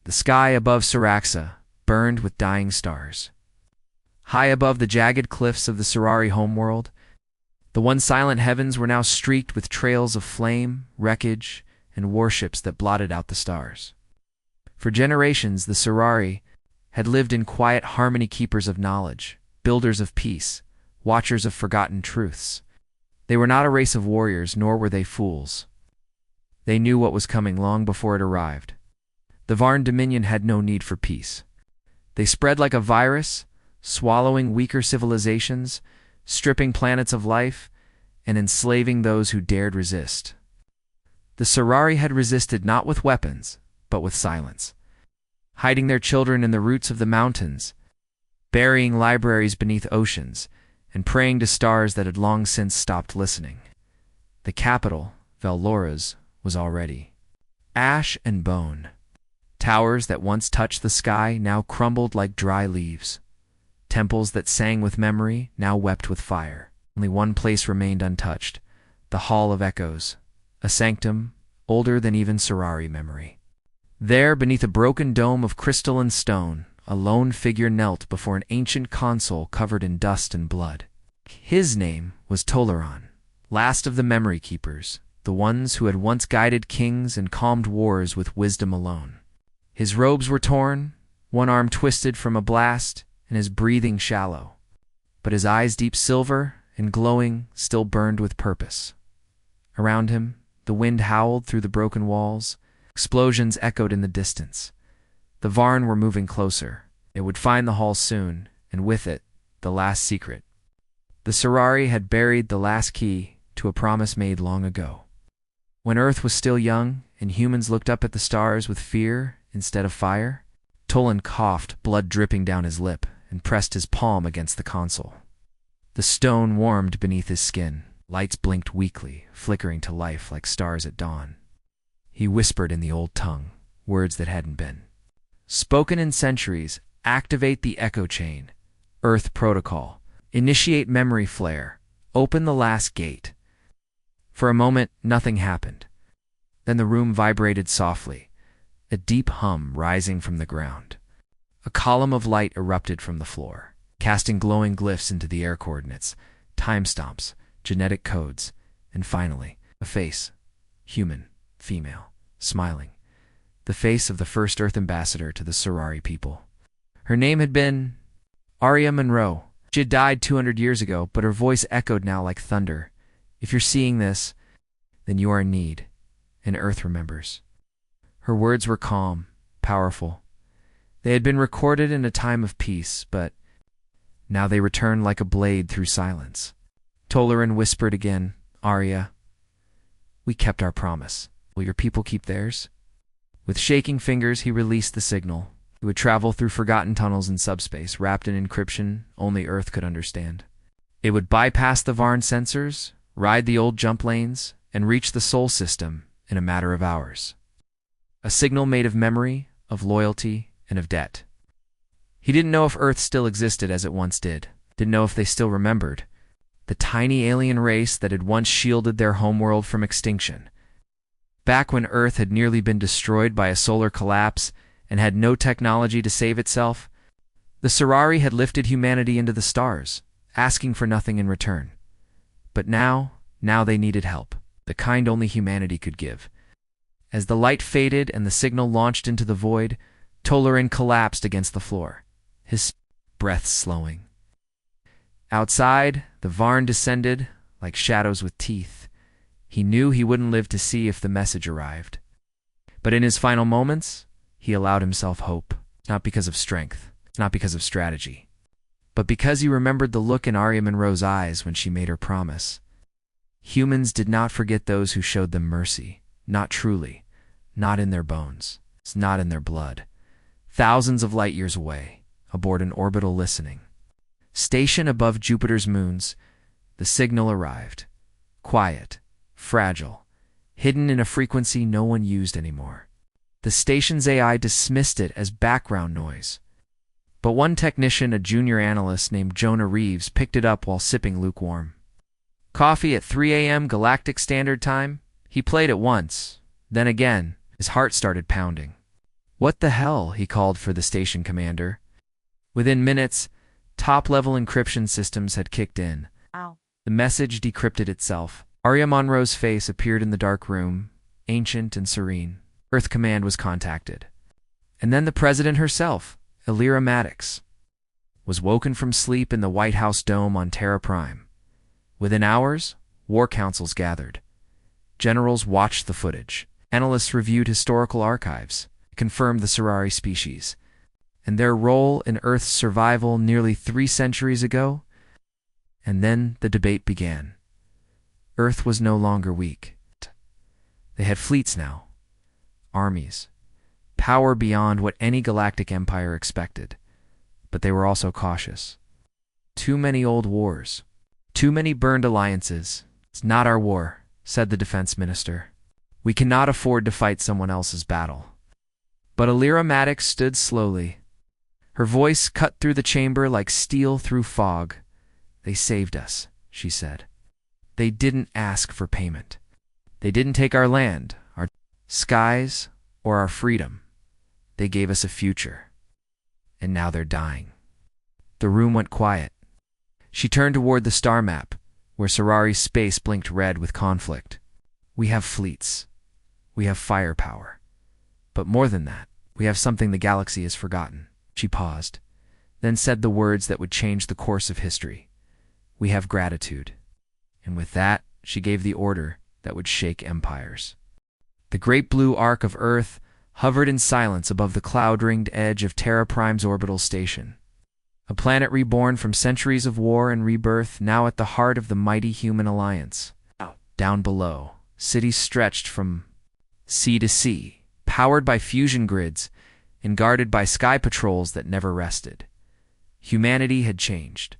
The sky above Saraxa burned with dying stars. High above the jagged cliffs of the Surari homeworld, the once silent heavens were now streaked with trails of flame, wreckage, and warships that blotted out the stars. For generations, the Surari had lived in quiet harmony, keepers of knowledge, builders of peace, watchers of forgotten truths. They were not a race of warriors, nor were they fools. They knew what was coming long before it arrived. The Varn Dominion had no need for peace. They spread like a virus, swallowing weaker civilizations, stripping planets of life, and enslaving those who dared resist. The Surari had resisted not with weapons, but with silence, hiding their children in the roots of the mountains, burying libraries beneath oceans, and praying to stars that had long since stopped listening. The capital, Velloras, was already ash and bone. Towers that once touched the sky now crumbled like dry leaves. Temples that sang with memory now wept with fire. Only one place remained untouched, the Hall of Echoes, a sanctum older than even Surari memory. There, beneath a broken dome of crystal and stone, a lone figure knelt before an ancient console covered in dust and blood. His name was Toleran, last of the memory keepers, the ones who had once guided kings and calmed wars with wisdom alone. His robes were torn, one arm twisted from a blast, and his breathing shallow. But his eyes, deep silver and glowing, still burned with purpose. Around him, the wind howled through the broken walls. Explosions echoed in the distance. The Varn were moving closer. It would find the hall soon, and with it, the last secret. The Surari had buried the last key to a promise made long ago. When Earth was still young, and humans looked up at the stars with fear instead of fire, Tolan coughed, blood dripping down his lip, and pressed his palm against the console. The stone warmed beneath his skin. Lights blinked weakly, flickering to life like stars at dawn. He whispered in the old tongue, words that hadn't been spoken in centuries. Activate the echo chain. Earth protocol. Initiate memory flare. Open the last gate. For a moment, nothing happened. Then the room vibrated softly, a deep hum rising from the ground. A column of light erupted from the floor, casting glowing glyphs into the air coordinates, timestamps, genetic codes, and finally, a face. Human, female, smiling. The face of the first Earth ambassador to the Surari people. Her name had been Aria Monroe. She had died 200 years ago, but her voice echoed now like thunder. If you're seeing this, then you are in need, and Earth remembers. Her words were calm, powerful. They had been recorded in a time of peace, but now they returned like a blade through silence. Toleran whispered again, Arya, we kept our promise. Will your people keep theirs? With shaking fingers, he released the signal. It would travel through forgotten tunnels in subspace, wrapped in encryption only Earth could understand. It would bypass the Varn sensors, ride the old jump lanes, and reach the Sol system in a matter of hours. A signal made of memory, of loyalty, and of debt. He didn't know if Earth still existed as it once did. Didn't know if they still remembered. The tiny alien race that had once shielded their homeworld from extinction. Back when Earth had nearly been destroyed by a solar collapse and had no technology to save itself, the Surari had lifted humanity into the stars, asking for nothing in return. But now they needed help, the kind only humanity could give. As the light faded and the signal launched into the void, Toleran collapsed against the floor, his breath slowing. Outside, the Varn descended like shadows with teeth. He knew he wouldn't live to see if the message arrived. But in his final moments, he allowed himself hope, not because of strength, not because of strategy, but because he remembered the look in Aria Monroe's eyes when she made her promise. Humans did not forget those who showed them mercy, not truly, not in their bones, not in their blood. Thousands of light years away, aboard an orbital listening station above Jupiter's moons, the signal arrived. Quiet, fragile, hidden in a frequency no one used anymore. The station's AI dismissed it as background noise. But one technician, a junior analyst named Jonah Reeves, picked it up while sipping lukewarm coffee at 3 a.m. Galactic Standard Time. He played it once, then again. His heart started pounding. What the hell? He called for the station commander. Within minutes, top-level encryption systems had kicked in. Ow. The message decrypted itself. Arya Monroe's face appeared in the dark room, ancient and serene. Earth Command was contacted. And then the president herself, Elira Maddox, was woken from sleep in the White House dome on Terra Prime. Within hours, war councils gathered. Generals watched the footage. Analysts reviewed historical archives, confirmed the Sorari species, and their role in Earth's survival nearly 3 centuries ago. And then the debate began. Earth was no longer weak. They had fleets now, armies, power beyond what any galactic empire expected. But they were also cautious. Too many old wars, too many burned alliances. It's not our war, said the defense minister. We cannot afford to fight someone else's battle. But Elira Maddox stood slowly. Her voice cut through the chamber like steel through fog. They saved us, she said. They didn't ask for payment. They didn't take our land, our skies, or our freedom. They gave us a future. And now they're dying. The room went quiet. She turned toward the star map, where Sorari's space blinked red with conflict. We have fleets. We have firepower. But more than that, we have something the galaxy has forgotten. She paused, then said the words that would change the course of history. We have gratitude. And with that, she gave the order that would shake empires. The great blue arc of Earth hovered in silence above the cloud-ringed edge of Terra Prime's orbital station. A planet reborn from centuries of war and rebirth, now at the heart of the mighty human alliance. Down below, cities stretched from sea to sea, powered by fusion grids and guarded by sky patrols that never rested. Humanity had changed.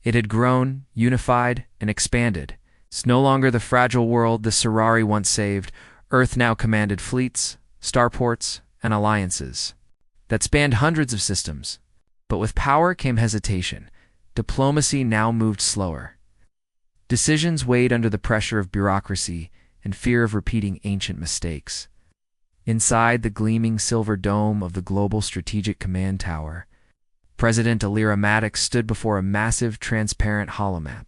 It had grown, unified, and expanded. It's no longer the fragile world the Sorari once saved. Earth now commanded fleets, starports, and alliances that spanned hundreds of systems. But with power came hesitation. Diplomacy now moved slower. Decisions weighed under the pressure of bureaucracy and fear of repeating ancient mistakes. Inside the gleaming silver dome of the Global Strategic Command Tower, President Elira Maddox stood before a massive, transparent holomap.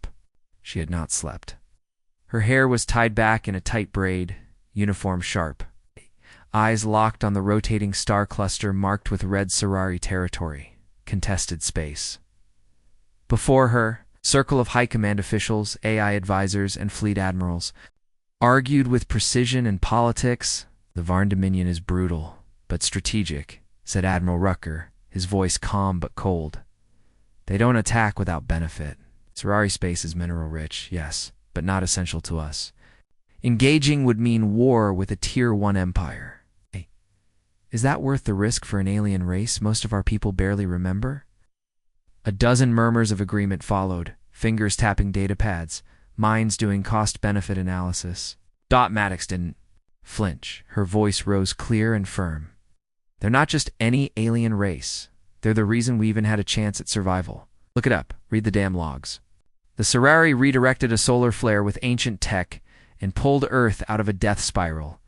She had not slept. Her hair was tied back in a tight braid, uniform sharp. Eyes locked on the rotating star cluster marked with red Sorari territory, contested space. Before her, a circle of high command officials, AI advisors, and fleet admirals argued with precision and politics. The Varn Dominion is brutal, but strategic, said Admiral Rucker, his voice calm but cold. They don't attack without benefit. Sorari space is mineral-rich, yes, but not essential to us. Engaging would mean war with a Tier 1 empire. Hey, is that worth the risk for an alien race most of our people barely remember? A dozen murmurs of agreement followed, fingers tapping data pads, minds doing cost-benefit analysis. Maddox didn't flinch. Her voice rose clear and firm. They're not just any alien race. They're the reason we even had a chance at survival. Look it up. Read the damn logs. The Sorari redirected a solar flare with ancient tech and pulled Earth out of a death spiral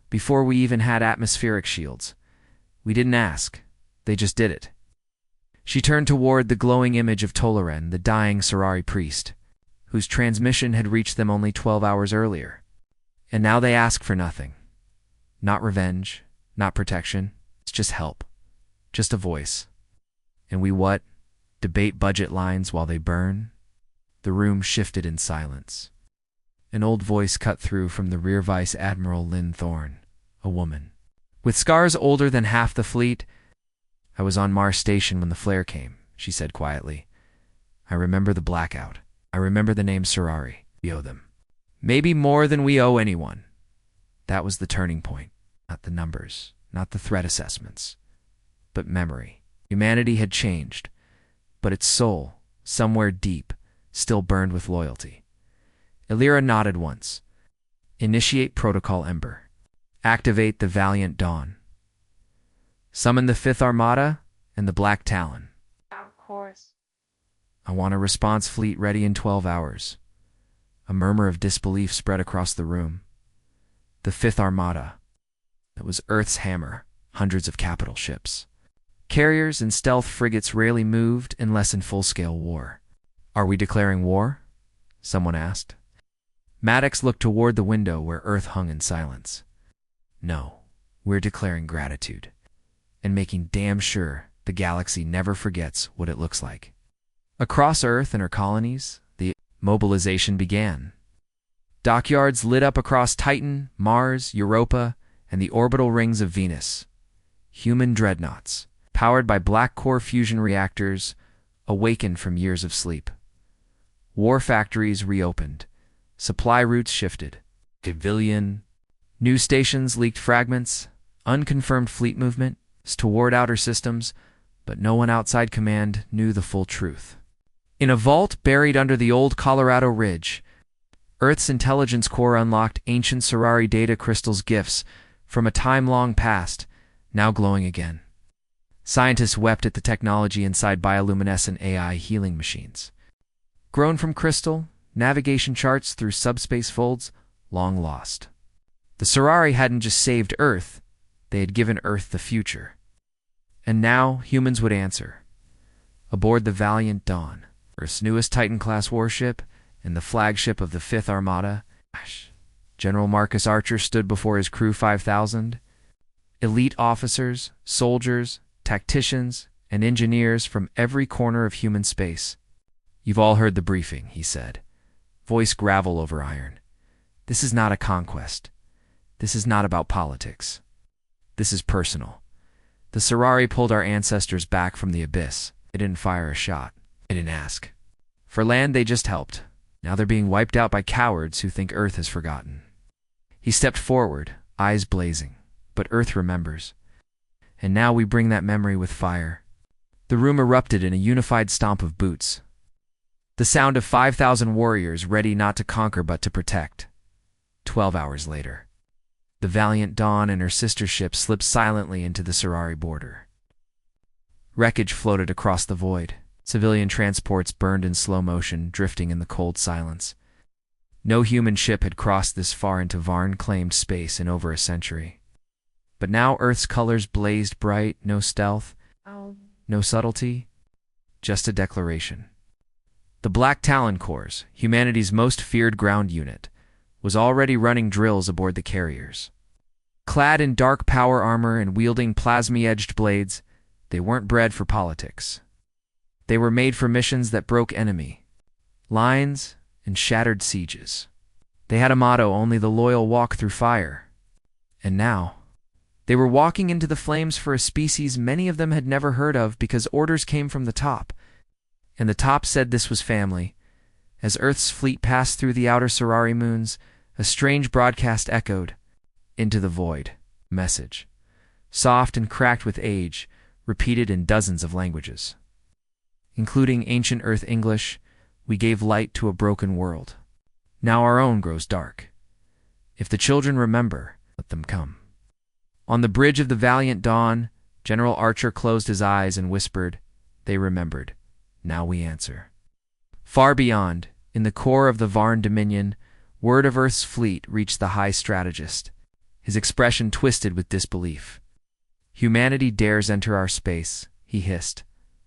before we even had atmospheric shields. We didn't ask. They just did it. She turned toward the glowing image of Tolaren, the dying Sorari priest, whose transmission had reached them only 12 hours earlier. And now they ask for nothing. Not revenge, not protection. It's just help. Just a voice. And we what? Debate budget lines while they burn? The room shifted in silence. An old voice cut through from the Rear Vice Admiral Lynn Thorne, a woman. With scars older than half the fleet, I was on Mars Station when the flare came, she said quietly. I remember the blackout. I remember the name Sorari. We owe them. Maybe more than we owe anyone. That was the turning point. Not the numbers, not the threat assessments, but memory. Humanity had changed, but its soul, somewhere deep, still burned with loyalty. Elira nodded once. Initiate Protocol Ember. Activate the Valiant Dawn. Summon the 5th Armada and the Black Talon. Of course. I want a response fleet ready in 12 hours. A murmur of disbelief spread across the room. The 5th Armada. It was Earth's hammer, hundreds of capital ships. Carriers and stealth frigates rarely moved unless in full-scale war. "Are we declaring war?" someone asked. Maddox looked toward the window where Earth hung in silence. "No, we're declaring gratitude, and making damn sure the galaxy never forgets what it looks like." Across Earth and her colonies, the mobilization began. Dockyards lit up across Titan, Mars, Europa, and the orbital rings of Venus. Human dreadnoughts, powered by black core fusion reactors, awakened from years of sleep. War factories reopened. Supply routes shifted. Civilian. News stations leaked fragments, unconfirmed fleet movement toward outer systems, but no one outside command knew the full truth. In a vault buried under the old Colorado Ridge, Earth's intelligence core unlocked ancient Sorari data crystals gifts from a time long past, now glowing again. Scientists wept at the technology inside bioluminescent AI healing machines. Grown from crystal, navigation charts through subspace folds, long lost. The Sorari hadn't just saved Earth, they had given Earth the future. And now humans would answer. Aboard the Valiant Dawn, Earth's newest Titan-class warship and the flagship of the Fifth Armada, General Marcus Archer stood before his crew 5,000. Elite officers, soldiers, tacticians, and engineers from every corner of human space. "You've all heard the briefing," he said, voice gravel over iron. "This is not a conquest. This is not about politics. This is personal. The Sorari pulled our ancestors back from the abyss. They didn't fire a shot. They didn't ask. For land, they just helped. Now they're being wiped out by cowards who think Earth has forgotten." He stepped forward, eyes blazing. "But Earth remembers. And now we bring that memory with fire." The room erupted in a unified stomp of boots. The sound of 5,000 warriors ready not to conquer but to protect. 12 hours later, the Valiant Dawn and her sister ship slipped silently into the Sorari border. Wreckage floated across the void. Civilian transports burned in slow motion, drifting in the cold silence. No human ship had crossed this far into Varn-claimed space in over a century. But now Earth's colors blazed bright, no stealth, no subtlety, just a declaration. The Black Talon Corps, humanity's most feared ground unit, was already running drills aboard the carriers. Clad in dark power armor and wielding plasma-edged blades, they weren't bred for politics. They were made for missions that broke enemy lines and shattered sieges. They had a motto, "Only the loyal walk through fire." And now, they were walking into the flames for a species many of them had never heard of because orders came from the top. And the top said this was family. As Earth's fleet passed through the outer Sorari moons, a strange broadcast echoed into the void. Message, soft and cracked with age, repeated in dozens of languages. Including ancient Earth English, "We gave light to a broken world. Now our own grows dark. If the children remember, let them come." On the bridge of the Valiant Dawn, General Archer closed his eyes and whispered, "They remembered. Now we answer." Far beyond, in the core of the Varn Dominion, word of Earth's fleet reached the High Strategist, his expression twisted with disbelief. "Humanity dares enter our space," he hissed.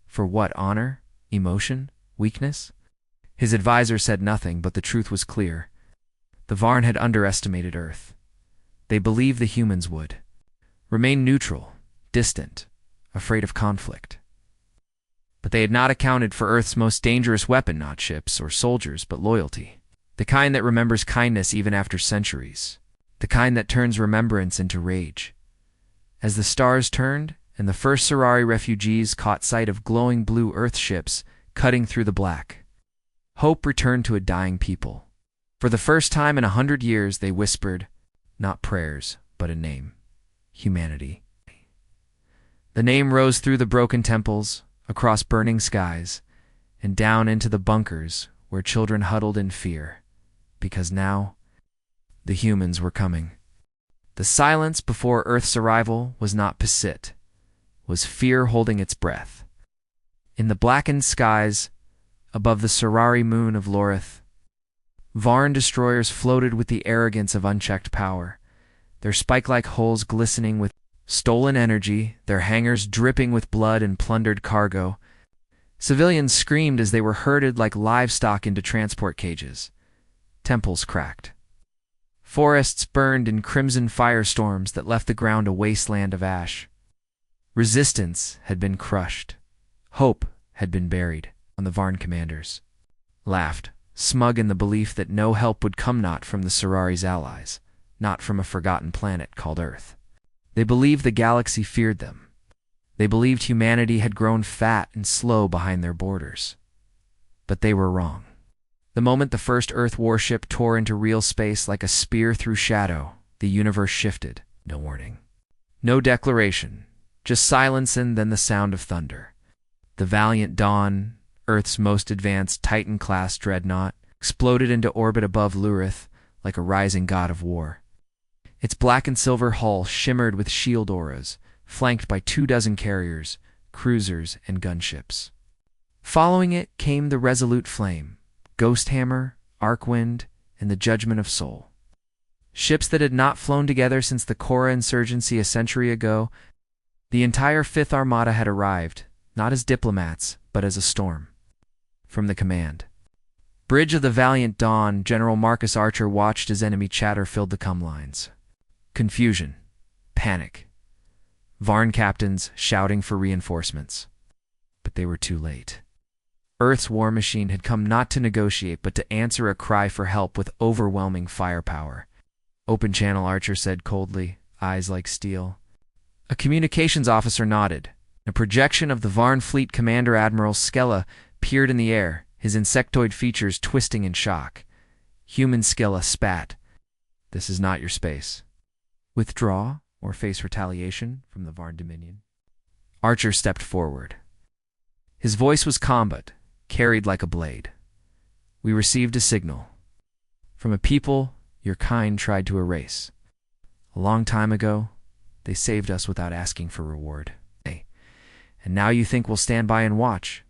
"For what, honor? Emotion? Weakness?" His advisor said nothing, but the truth was clear. The Varn had underestimated Earth. They believed the humans would remain neutral, distant, afraid of conflict. But they had not accounted for Earth's most dangerous weapon, not ships or soldiers, but loyalty. The kind that remembers kindness even after centuries. The kind that turns remembrance into rage. As the stars turned, and the first Sorari refugees caught sight of glowing blue Earth ships cutting through the black, hope returned to a dying people. For the first time in 100 years, they whispered, not prayers, but a name. Humanity. The name rose through the broken temples, across burning skies, and down into the bunkers where children huddled in fear, because now the humans were coming. The silence before Earth's arrival was not Pasit, was fear holding its breath. In the blackened skies, above the Sorari moon of Lorith, Varn destroyers floated with the arrogance of unchecked power, their spike-like hulls glistening with Stolen energy, their hangars dripping with blood and plundered cargo. Civilians screamed as they were herded like livestock into transport cages. Temples cracked. Forests burned in crimson firestorms that left the ground a wasteland of ash. Resistance had been crushed. Hope had been buried. On the Varn commanders laughed, smug in the belief that no help would come, not from the Sorari's allies, not from a forgotten planet called Earth. They believed the galaxy feared them. They believed humanity had grown fat and slow behind their borders. But they were wrong. The moment the first Earth warship tore into real space like a spear through shadow, the universe shifted. No warning. No declaration. Just silence and then the sound of thunder. The Valiant Dawn, Earth's most advanced Titan-class dreadnought, exploded into orbit above Lurith like a rising god of war. Its black and silver hull shimmered with shield auras, flanked by 24 carriers, cruisers, and gunships. Following it came the Resolute Flame, Ghosthammer, Arcwind, and the Judgment of Soul. Ships that had not flown together since the Korra insurgency a century ago. The entire Fifth Armada had arrived, not as diplomats, but as a storm. From the command bridge of the Valiant Dawn, General Marcus Archer watched as enemy chatter filled the comm lines. Confusion. Panic. Varn captains shouting for reinforcements. But they were too late. Earth's war machine had come not to negotiate, but to answer a cry for help with overwhelming firepower. Open channel, Archer said coldly, eyes like steel. A communications officer nodded. A projection of the Varn fleet commander Admiral Skella peered in the air, his insectoid features twisting in shock. Human Skella spat. This is not your space. Withdraw or face retaliation from the Varn Dominion. Archer stepped forward. His voice was calm but carried like a blade. We received a signal from a people your kind tried to erase. A long time ago, they saved us without asking for reward. And now you think we'll stand by and watch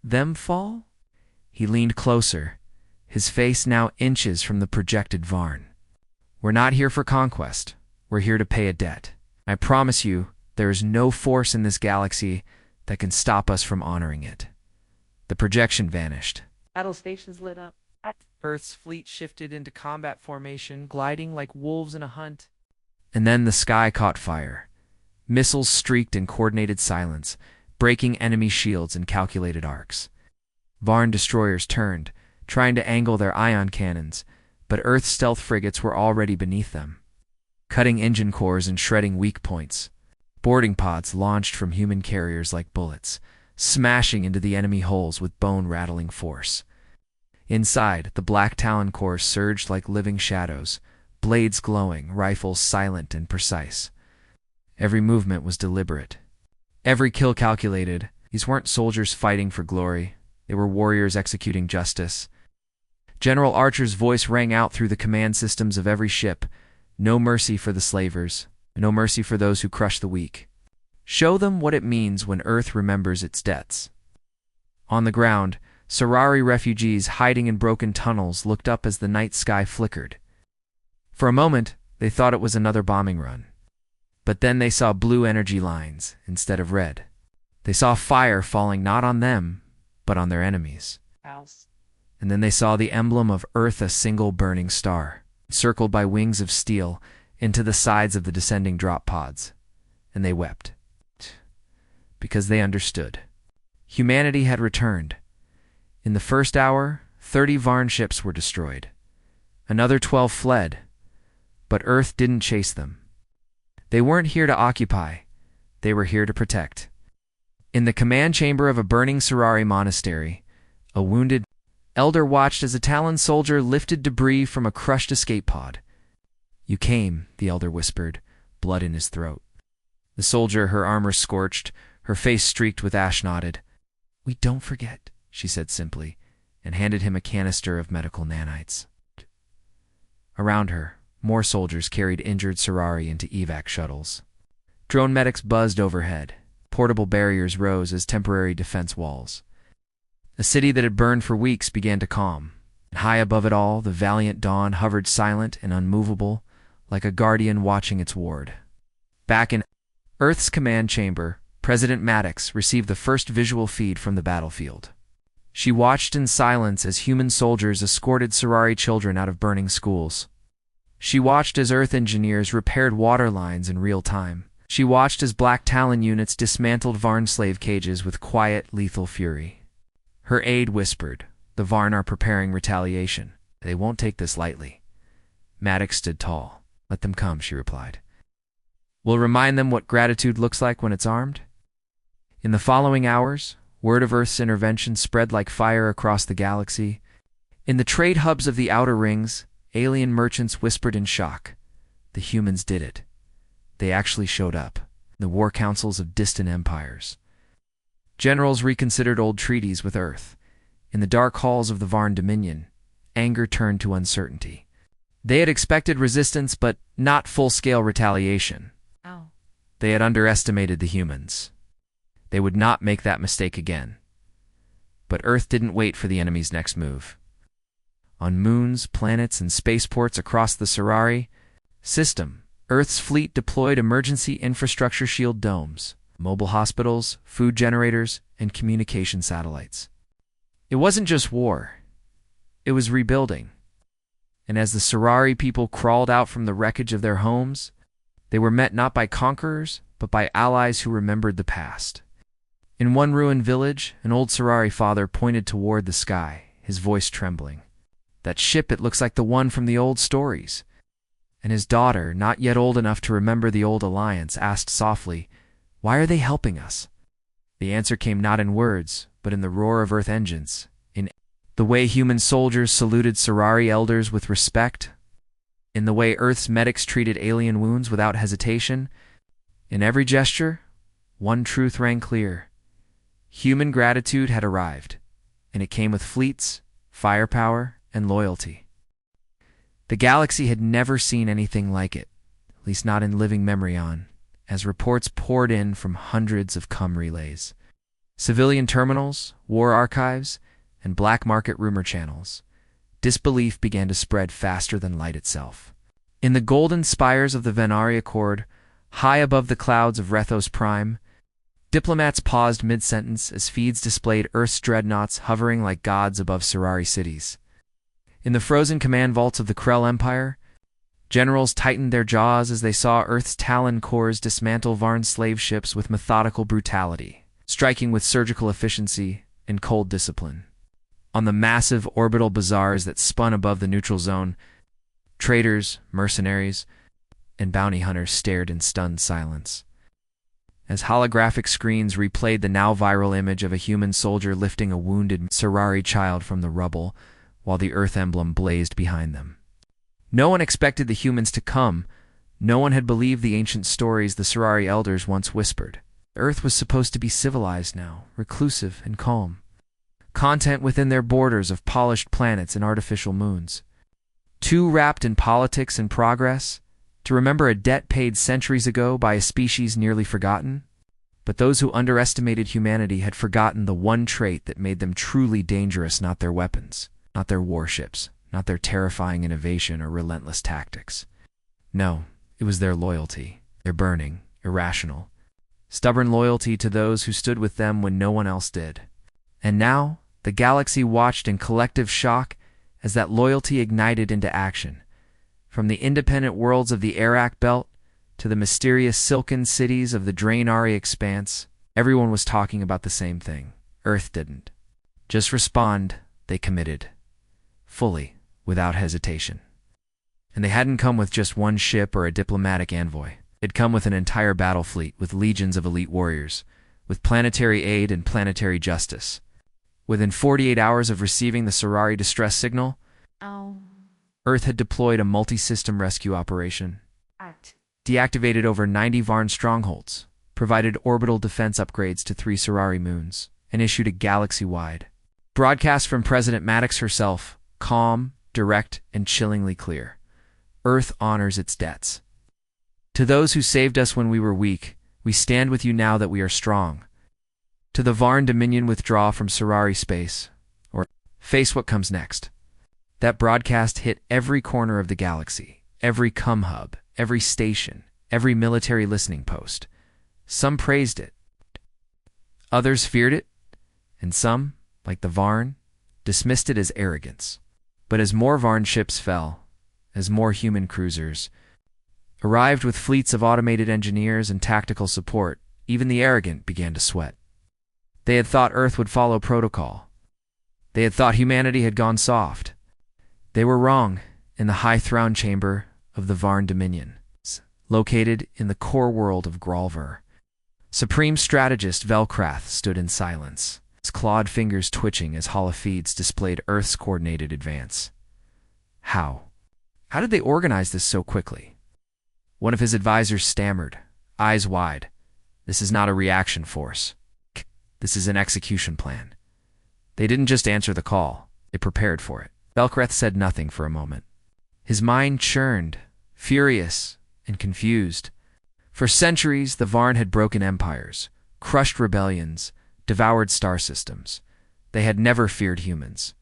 them fall? He leaned closer, his face now inches from the projected Varn. We're not here for conquest. We're here to pay a debt. I promise you, there is no force in this galaxy that can stop us from honoring it. The projection vanished. Battle stations lit up. Earth's fleet shifted into combat formation, gliding like wolves in a hunt. And then the sky caught fire. Missiles streaked in coordinated silence, breaking enemy shields in calculated arcs. Varn destroyers turned, trying to angle their ion cannons, but Earth's stealth frigates were already beneath them, cutting engine cores and shredding weak points. Boarding pods launched from human carriers like bullets, smashing into the enemy hulls with bone-rattling force. Inside, the Black Talon Corps surged like living shadows, blades glowing, rifles silent and precise. Every movement was deliberate. Every kill calculated. These weren't soldiers fighting for glory. They were warriors executing justice. General Archer's voice rang out through the command systems of every ship. No mercy for the slavers. No mercy for those who crush the weak. Show them what it means when Earth remembers its debts. On the ground, Sorari refugees hiding in broken tunnels looked up as the night sky flickered. For a moment, they thought it was another bombing run. But then they saw blue energy lines instead of red. They saw fire falling not on them, but on their enemies. House. And then they saw the emblem of Earth, a single burning star, circled by wings of steel, into the sides of the descending drop pods. And they wept. Because they understood. Humanity had returned. In the first hour, 30 Varn ships were destroyed. Another 12 fled. But Earth didn't chase them. They weren't here to occupy. They were here to protect. In the command chamber of a burning Sorari monastery, a wounded elder watched as a Talon soldier lifted debris from a crushed escape pod. You came, the elder whispered, blood in his throat. The soldier, her armor scorched, her face streaked with ash, nodded. We don't forget, she said simply, and handed him a canister of medical nanites. Around her, more soldiers carried injured Sorari into evac shuttles. Drone medics buzzed overhead. Portable barriers rose as temporary defense walls. A city that had burned for weeks began to calm. And high above it all, the Valiant Dawn hovered silent and unmovable, like a guardian watching its ward. Back in Earth's command chamber, President Maddox received the first visual feed from the battlefield. She watched in silence as human soldiers escorted Sorari children out of burning schools. She watched as Earth engineers repaired water lines in real time. She watched as Black Talon units dismantled Varn slave cages with quiet, lethal fury. Her aide whispered, "The Varn are preparing retaliation. They won't take this lightly." Maddox stood tall. "Let them come," she replied. "We'll remind them what gratitude looks like when it's armed." In the following hours, word of Earth's intervention spread like fire across the galaxy. In the trade hubs of the outer rings, alien merchants whispered in shock. The humans did it. They actually showed up. The war councils of distant empires. Generals reconsidered old treaties with Earth. In the dark halls of the Varn Dominion, anger turned to uncertainty. They had expected resistance, but not full-scale retaliation. Oh. They had underestimated the humans. They would not make that mistake again. But Earth didn't wait for the enemy's next move. On moons, planets, and spaceports across the Sorari system, Earth's fleet deployed emergency infrastructure shield domes, mobile hospitals, food generators, and communication satellites. It wasn't just war. It was rebuilding. And as the Sorari people crawled out from the wreckage of their homes, they were met not by conquerors, but by allies who remembered the past. In one ruined village, an old Sorari father pointed toward the sky, his voice trembling. "That ship, it looks like the one from the old stories." And his daughter, not yet old enough to remember the old alliance, asked softly, "Why are they helping us?" The answer came not in words, but in the roar of Earth engines, in the way human soldiers saluted Sorari elders with respect, in the way Earth's medics treated alien wounds without hesitation. In every gesture, one truth rang clear. Human gratitude had arrived, and it came with fleets, firepower, and loyalty. The galaxy had never seen anything like it, at least not in living memory as reports poured in from hundreds of relays. Civilian terminals, war archives, and black market rumor channels. Disbelief began to spread faster than light itself. In the golden spires of the Venari Accord, high above the clouds of Rethos Prime, diplomats paused mid-sentence as feeds displayed Earth's dreadnoughts hovering like gods above Sorari cities. In the frozen command vaults of the Krell Empire, generals tightened their jaws as they saw Earth's Talon corps dismantle Varn slave ships with methodical brutality, striking with surgical efficiency and cold discipline. On the massive orbital bazaars that spun above the neutral zone, traders, mercenaries, and bounty hunters stared in stunned silence. As holographic screens replayed the now viral image of a human soldier lifting a wounded Sorari child from the rubble, while the Earth emblem blazed behind them. No one expected the humans to come. No one had believed the ancient stories the Sorari elders once whispered. Earth was supposed to be civilized now, reclusive and calm, content within their borders of polished planets and artificial moons. Too wrapped in politics and progress to remember a debt paid centuries ago by a species nearly forgotten. But those who underestimated humanity had forgotten the one trait that made them truly dangerous: not their weapons, not their warships, not their terrifying innovation or relentless tactics. No, it was their loyalty, their burning, irrational, stubborn loyalty to those who stood with them when no one else did. And now, the galaxy watched in collective shock as that loyalty ignited into action. From the independent worlds of the Arak Belt to the mysterious silken cities of the Draenari Expanse, everyone was talking about the same thing. Earth didn't just respond, they committed. Fully, without hesitation. And they hadn't come with just one ship or a diplomatic envoy. They'd come with an entire battle fleet, with legions of elite warriors, with planetary aid and planetary justice. Within 48 hours of receiving the Sorari distress signal, Earth had deployed a multi-system rescue operation, deactivated over 90 Varn strongholds, provided orbital defense upgrades to 3 Sorari moons, and issued a galaxy-wide broadcast from President Maddox herself, calm, direct, and chillingly clear. Earth honors its debts. To those who saved us when we were weak, we stand with you now that we are strong. To the Varn Dominion, withdraw from Sorari space, or face what comes next. That broadcast hit every corner of the galaxy, every hub, every station, every military listening post. Some praised it, others feared it, and some, like the Varn, dismissed it as arrogance. But as more Varn ships fell, as more human cruisers arrived with fleets of automated engineers and tactical support, even the arrogant began to sweat. They had thought Earth would follow protocol. They had thought humanity had gone soft. They were wrong. In the high throne chamber of the Varn Dominion, located in the core world of Gralver, Supreme Strategist Velkrath stood in silence, his clawed fingers twitching as holofeeds displayed Earth's coordinated advance. How? How did they organize this so quickly? One of his advisors stammered, eyes wide. This is not a reaction force. This is an execution plan. They didn't just answer the call, they prepared for it. Velkrath said nothing for a moment. His mind churned, furious and confused. For centuries, the Varn had broken empires, crushed rebellions, devoured star systems. They had never feared humans.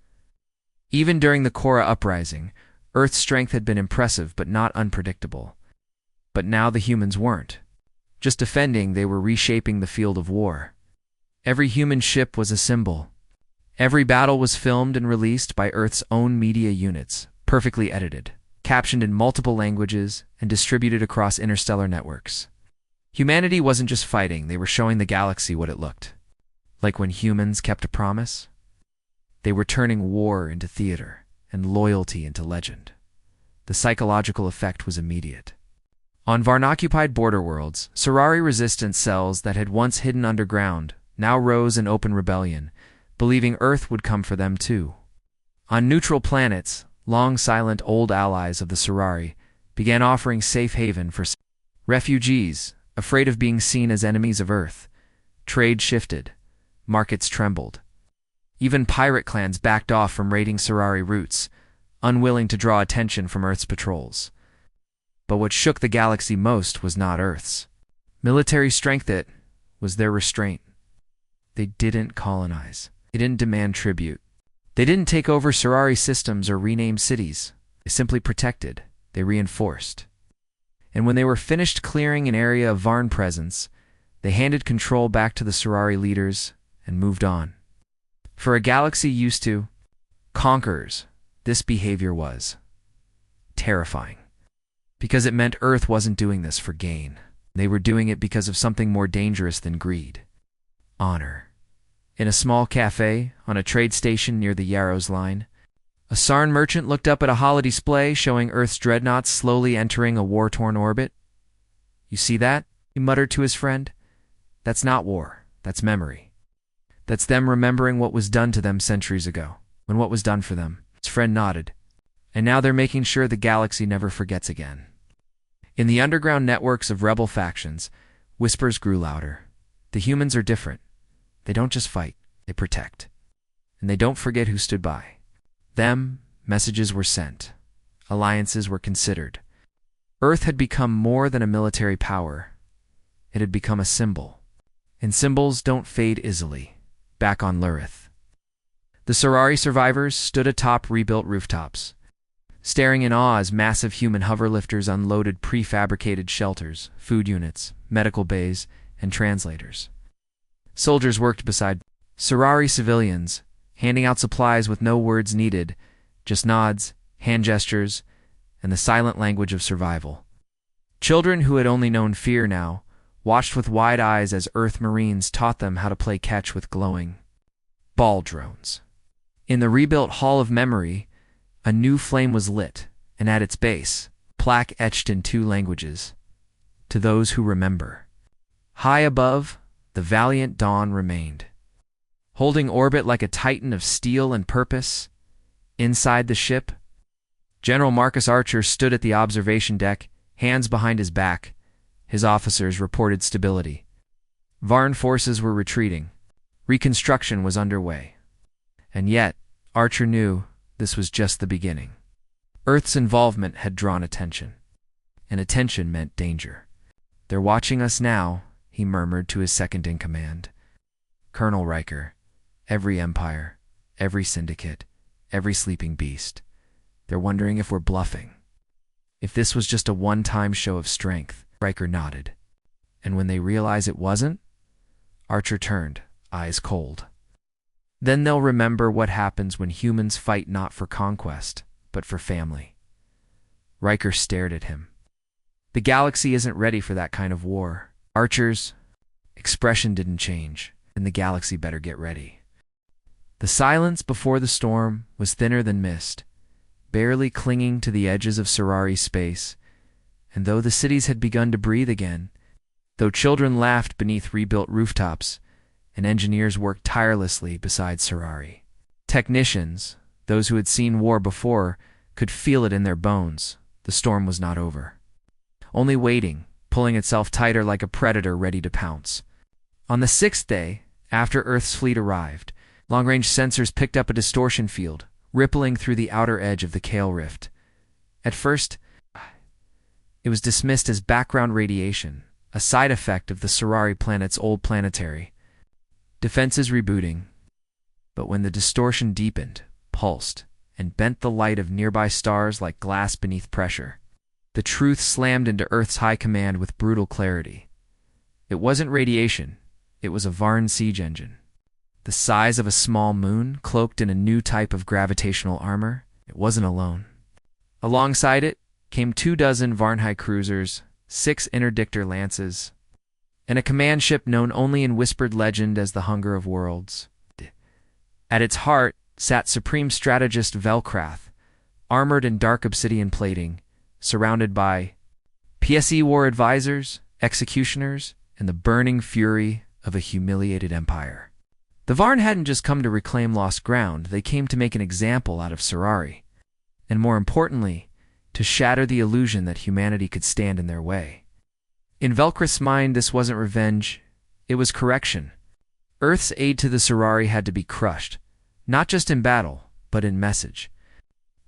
Even during the Korra uprising, Earth's strength had been impressive but not unpredictable. But now the humans weren't just defending, they were reshaping the field of war. Every human ship was a symbol. Every battle was filmed and released by Earth's own media units, perfectly edited, captioned in multiple languages, and distributed across interstellar networks. Humanity wasn't just fighting, they were showing the galaxy what it looked like when humans kept a promise. They were turning war into theater and loyalty into legend. The psychological effect was immediate. On Varn-occupied border worlds, Sorari resistance cells that had once hidden underground now rose in open rebellion, believing Earth would come for them too. On neutral planets, long silent old allies of the Sorari began offering safe haven for refugees, afraid of being seen as enemies of Earth. Trade shifted. Markets trembled. Even pirate clans backed off from raiding Sorari routes, unwilling to draw attention from Earth's patrols. But what shook the galaxy most was not Earth's military strength, it was their restraint. They didn't colonize. They didn't demand tribute. They didn't take over Sorari systems or rename cities. They simply protected. They reinforced. And when they were finished clearing an area of Varn presence, they handed control back to the Sorari leaders and moved on. For a galaxy used to conquerors, this behavior was terrifying. Because it meant Earth wasn't doing this for gain. They were doing it because of something more dangerous than greed. Honor. In a small cafe on a trade station near the Yarrow's line, a Sarn merchant looked up at a holodisplay showing Earth's dreadnoughts slowly entering a war-torn orbit. "You see that?" he muttered to his friend. "That's not war. That's memory. That's them remembering what was done to them centuries ago, when what was done for them." His friend nodded. "And now they're making sure the galaxy never forgets again." In the underground networks of rebel factions, whispers grew louder. The humans are different. They don't just fight, they protect. And they don't forget who stood by them. Messages were sent. Alliances were considered. Earth had become more than a military power. It had become a symbol. And symbols don't fade easily. Back on Lurith, the Sorari survivors stood atop rebuilt rooftops, staring in awe as massive human hoverlifters unloaded prefabricated shelters, food units, medical bays, and translators. Soldiers worked beside Sorari civilians, handing out supplies with no words needed, just nods, hand gestures, and the silent language of survival. Children who had only known fear now watched with wide eyes as Earth Marines taught them how to play catch with glowing ball drones. In the rebuilt Hall of Memory, a new flame was lit, and at its base, a plaque etched in 2 languages, "To those who remember." High above, the valiant Dawn remained, holding orbit like a titan of steel and purpose. Inside the ship, General Marcus Archer stood at the observation deck, hands behind his back. His officers reported stability. Varn forces were retreating. Reconstruction was underway. And yet, Archer knew this was just the beginning. Earth's involvement had drawn attention, and attention meant danger. "They're watching us now," he murmured to his second-in-command. "Colonel Riker, every empire, every syndicate, every sleeping beast. They're wondering if we're bluffing. If this was just a one-time show of strength." Riker nodded. And when they realize it wasn't, Archer turned, eyes cold. Then they'll remember what happens when humans fight not for conquest, but for family. Riker stared at him. The galaxy isn't ready for that kind of war. Archer's expression didn't change, and the galaxy better get ready. The silence before the storm was thinner than mist, barely clinging to the edges of Sorari space, and though the cities had begun to breathe again, though children laughed beneath rebuilt rooftops, and engineers worked tirelessly beside Sorari, technicians, those who had seen war before, could feel it in their bones. The storm was not over. Only waiting, pulling itself tighter like a predator ready to pounce. On the sixth day, after Earth's fleet arrived, long-range sensors picked up a distortion field, rippling through the outer edge of the Kale Rift. At first, it was dismissed as background radiation, a side effect of the Sorari planet's old planetary defenses rebooting. But when the distortion deepened, pulsed, and bent the light of nearby stars like glass beneath pressure, the truth slammed into Earth's high command with brutal clarity. It wasn't radiation, it was a Varn siege engine. The size of a small moon, cloaked in a new type of gravitational armor. It wasn't alone. Alongside it came 24 Varnhigh cruisers, 6 interdictor lances, and a command ship known only in whispered legend as the Hunger of Worlds. At its heart sat Supreme Strategist Velkrath, armored in dark obsidian plating, surrounded by PSE war advisors, executioners, and the burning fury of a humiliated empire. The Varn hadn't just come to reclaim lost ground, they came to make an example out of Sorari, and more importantly, to shatter the illusion that humanity could stand in their way. In Velkrath's mind, this wasn't revenge, it was correction. Earth's aid to the Sorari had to be crushed, not just in battle, but in message.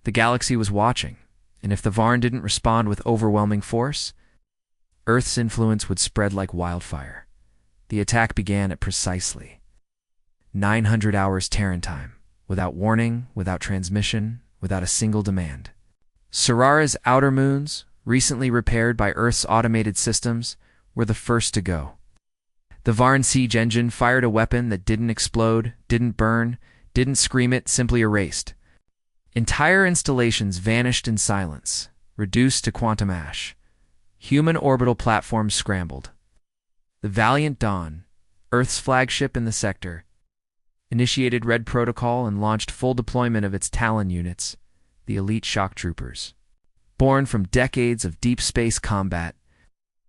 The galaxy was watching, and if the Varn didn't respond with overwhelming force, Earth's influence would spread like wildfire. The attack began at precisely 900 hours Terran time, without warning, without transmission, without a single demand. Sorara's outer moons, recently repaired by Earth's automated systems, were the first to go. The Varn siege engine fired a weapon that didn't explode, didn't burn, didn't scream, it simply erased. Entire installations vanished in silence, reduced to quantum ash. Human orbital platforms scrambled. The Valiant Dawn, Earth's flagship in the sector, initiated Red Protocol and launched full deployment of its Talon units, the elite shock troopers. Born from decades of deep space combat,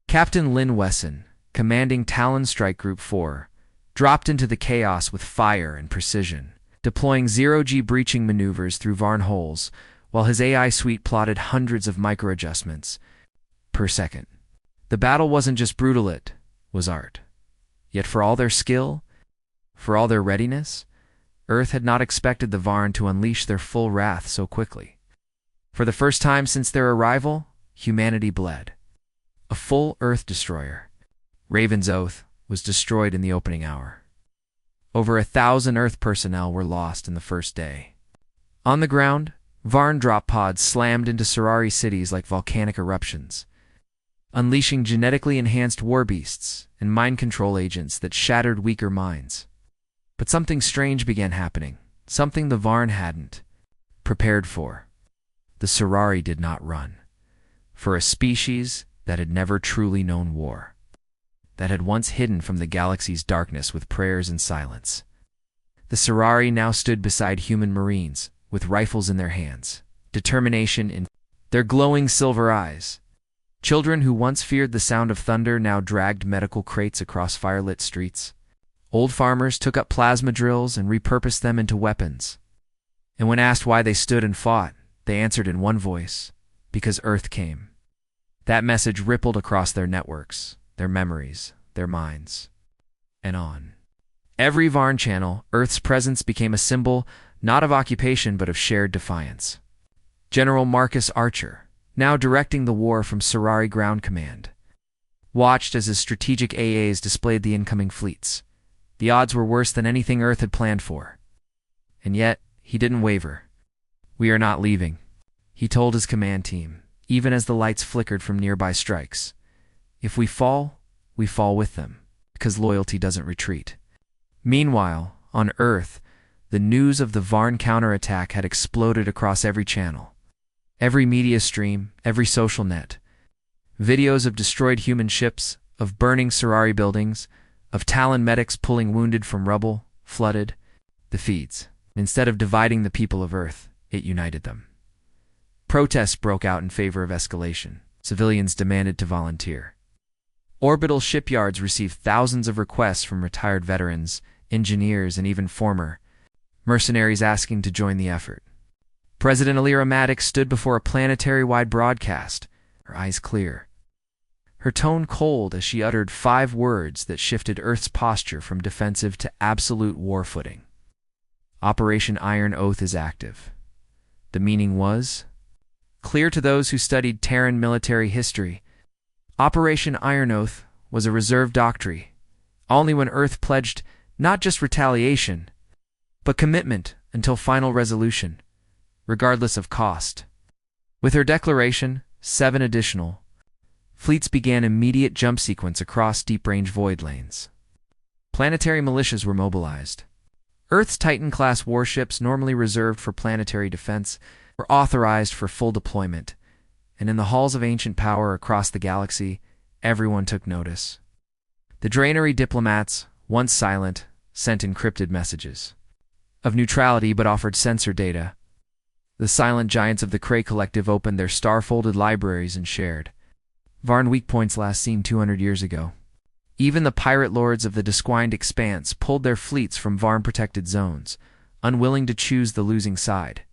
Captain Lynn Wesson, commanding Talon Strike Group 4, dropped into the chaos with fire and precision, deploying zero-G breaching maneuvers through Varn holes, while his AI suite plotted hundreds of micro-adjustments per second. The battle wasn't just brutal, it was art. Yet for all their skill, for all their readiness, Earth had not expected the Varn to unleash their full wrath so quickly. For the first time since their arrival, humanity bled. A full Earth destroyer, Raven's Oath, was destroyed in the opening hour. Over 1,000 Earth personnel were lost in the first day. On the ground, Varn drop pods slammed into Sorari cities like volcanic eruptions, unleashing genetically enhanced war beasts and mind control agents that shattered weaker minds. But something strange began happening, something the Varn hadn't prepared for. The Sorari did not run. For a species that had never truly known war, that had once hidden from the galaxy's darkness with prayers and silence, the Sorari now stood beside human marines, with rifles in their hands, determination in their glowing silver eyes. Children who once feared the sound of thunder now dragged medical crates across firelit streets. Old farmers took up plasma drills and repurposed them into weapons. And when asked why they stood and fought, they answered in one voice, because Earth came. That message rippled across their networks, their memories, their minds, and on. Every Varn channel, Earth's presence became a symbol not of occupation but of shared defiance. General Marcus Archer, now directing the war from Sorari Ground Command, watched as his strategic AAs displayed the incoming fleets. The odds were worse than anything Earth had planned for. And yet, he didn't waver. "We are not leaving," he told his command team, even as the lights flickered from nearby strikes. "If we fall, we fall with them, because loyalty doesn't retreat. Meanwhile, on Earth, the news of the Varn counterattack had exploded across every channel. Every media stream, every social net. Videos of destroyed human ships, of burning Sorari buildings, of Talon medics pulling wounded from rubble, flooded the feeds. Instead of dividing the people of Earth, it united them. Protests broke out in favor of escalation. Civilians demanded to volunteer. Orbital shipyards received thousands of requests from retired veterans, engineers, and even former mercenaries asking to join the effort. President Alira Maddox stood before a planetary-wide broadcast, her eyes clear, her tone cold as she uttered 5 words that shifted Earth's posture from defensive to absolute war footing. Operation Iron Oath is active. The meaning was clear to those who studied Terran military history. Operation Iron Oath was a reserve doctrine, only when Earth pledged not just retaliation, but commitment until final resolution, regardless of cost. With her declaration, 7 additional fleets began immediate jump sequence across deep-range void lanes. Planetary militias were mobilized. Earth's Titan-class warships, normally reserved for planetary defense, were authorized for full deployment, and in the halls of ancient power across the galaxy, everyone took notice. The Draenei diplomats, once silent, sent encrypted messages of neutrality but offered sensor data. The silent giants of the Krei Collective opened their star-folded libraries and shared Varn weak points last seen 200 years ago. Even the pirate lords of the Disquined Expanse pulled their fleets from Varn-protected zones, unwilling to choose the losing side.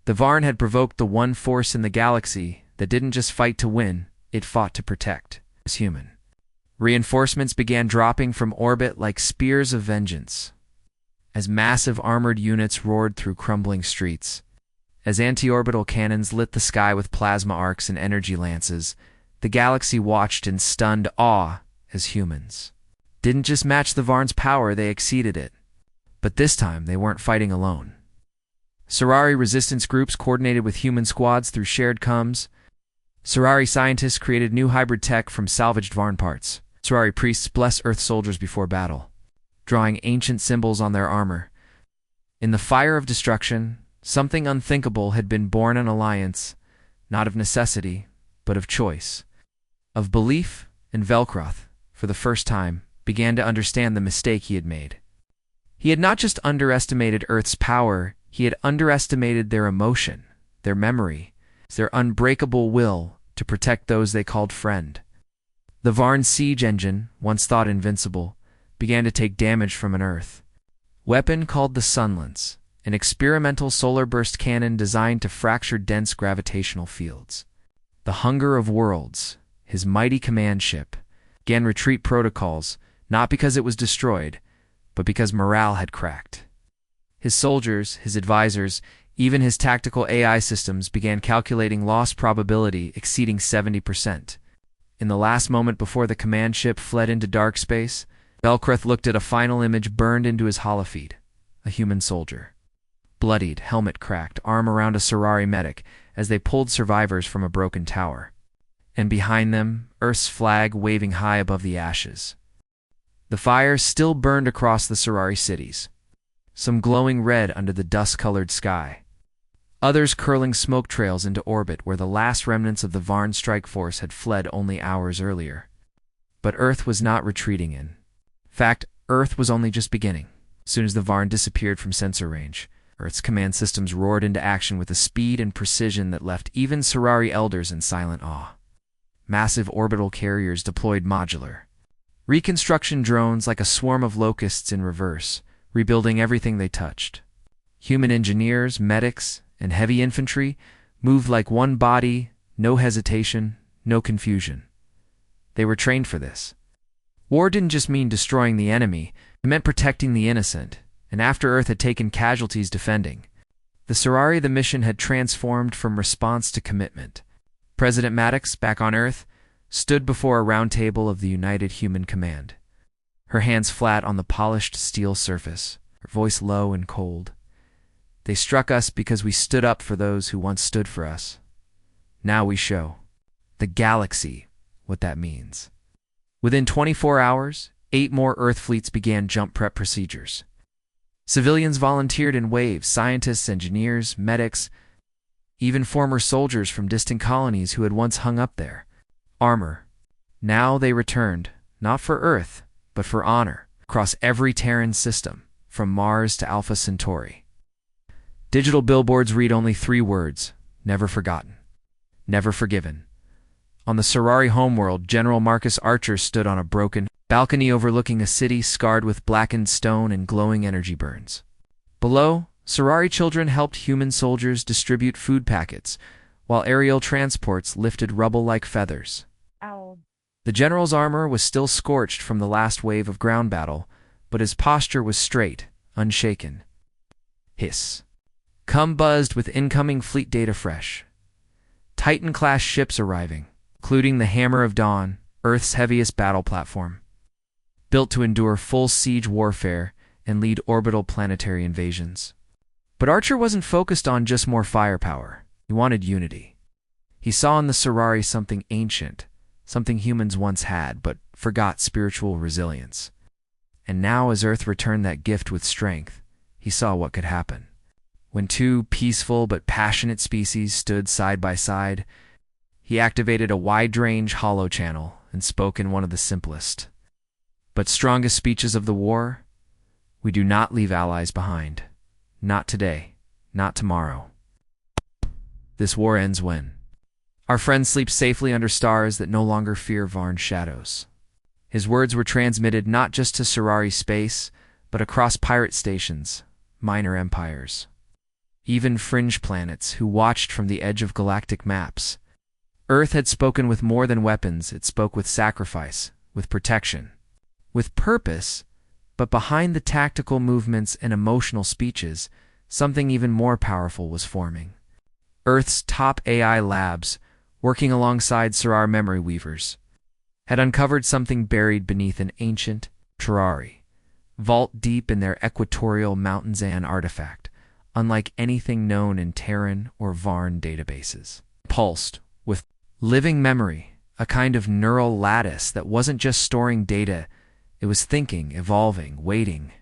The Varn had provoked the one force in the galaxy that didn't just fight to win, it fought to protect. As human. Reinforcements began dropping from orbit like spears of vengeance. As massive armored units roared through crumbling streets, as anti-orbital cannons lit the sky with plasma arcs and energy lances, the galaxy watched in stunned awe as humans didn't just match the Varn's power, they exceeded it. But this time, they weren't fighting alone. Sorari resistance groups coordinated with human squads through shared comms. Sorari scientists created new hybrid tech from salvaged Varn parts. Sorari priests bless Earth soldiers before battle, drawing ancient symbols on their armor. In the fire of destruction, something unthinkable had been born an alliance, not of necessity, but of choice. Of belief, and Velkroth, for the first time, began to understand the mistake he had made. He had not just underestimated Earth's power, he had underestimated their emotion, their memory, their unbreakable will to protect those they called friend. The Varn siege engine, once thought invincible, began to take damage from an Earth weapon called the Sunlance, an experimental solar burst cannon designed to fracture dense gravitational fields. The Hunger of Worlds, his mighty command ship, began retreat protocols, not because it was destroyed, but because morale had cracked. His soldiers, his advisors, even his tactical AI systems began calculating loss probability exceeding 70%. In the last moment before the command ship fled into dark space, Velkroth looked at a final image burned into his holofeed, a human soldier. Bloodied, helmet cracked, arm around a Sorari medic as they pulled survivors from a broken tower. And behind them, Earth's flag waving high above the ashes. The fire still burned across the Sorari cities, some glowing red under the dust-colored sky, others curling smoke trails into orbit where the last remnants of the Varn strike force had fled only hours earlier. But Earth was not retreating in fact, Earth was only just beginning. As soon as the Varn disappeared from sensor range, Earth's command systems roared into action with a speed and precision that left even Sorari elders in silent awe. Massive orbital carriers deployed modular reconstruction drones like a swarm of locusts in reverse, rebuilding everything they touched. Human engineers, medics, and heavy infantry moved like one body, no hesitation, no confusion. They were trained for this. War didn't just mean destroying the enemy, it meant protecting the innocent, and after Earth had taken casualties defending, the Sorari the mission had transformed from response to commitment. President Maddox, back on Earth, stood before a round table of the United Human Command, her hands flat on the polished steel surface, her voice low and cold. They struck us because we stood up for those who once stood for us. Now we show the galaxy what that means. Within 24 hours, 8 more Earth fleets began jump prep procedures. Civilians volunteered in waves, scientists, engineers, medics, even former soldiers from distant colonies who had once hung up their armor. Now they returned, not for Earth, but for honor, across every Terran system, from Mars to Alpha Centauri. Digital billboards read only 3 words: never forgotten, never forgiven. On the Sorari homeworld, General Marcus Archer stood on a broken balcony overlooking a city scarred with blackened stone and glowing energy burns. Below, Sorari children helped human soldiers distribute food packets, while aerial transports lifted rubble like feathers. Ow. The general's armor was still scorched from the last wave of ground battle, but his posture was straight, unshaken. Hiss. Come buzzed with incoming fleet data fresh. Titan-class ships arriving, including the Hammer of Dawn, Earth's heaviest battle platform, built to endure full siege warfare and lead orbital planetary invasions. But Archer wasn't focused on just more firepower. He wanted unity. He saw in the Sorari something ancient, something humans once had but forgot: spiritual resilience. And now, as Earth returned that gift with strength, he saw what could happen. When 2 peaceful but passionate species stood side by side, he activated a wide-range holo channel and spoke in one of the simplest but strongest speeches of the war. We do not leave allies behind. Not today. Not tomorrow. This war ends when our friends sleep safely under stars that no longer fear Varn's shadows. His words were transmitted not just to Sorari space, but across pirate stations, minor empires, even fringe planets who watched from the edge of galactic maps. Earth had spoken with more than weapons. It spoke with sacrifice, with protection, with purpose. But behind the tactical movements and emotional speeches, something even more powerful was forming. Earth's top AI labs, working alongside Sorar memory weavers, had uncovered something buried beneath an ancient Sorari vault deep in their equatorial mountains, an artifact unlike anything known in Terran or Varn databases, pulsed with living memory, a kind of neural lattice that wasn't just storing data. It was thinking, evolving, waiting.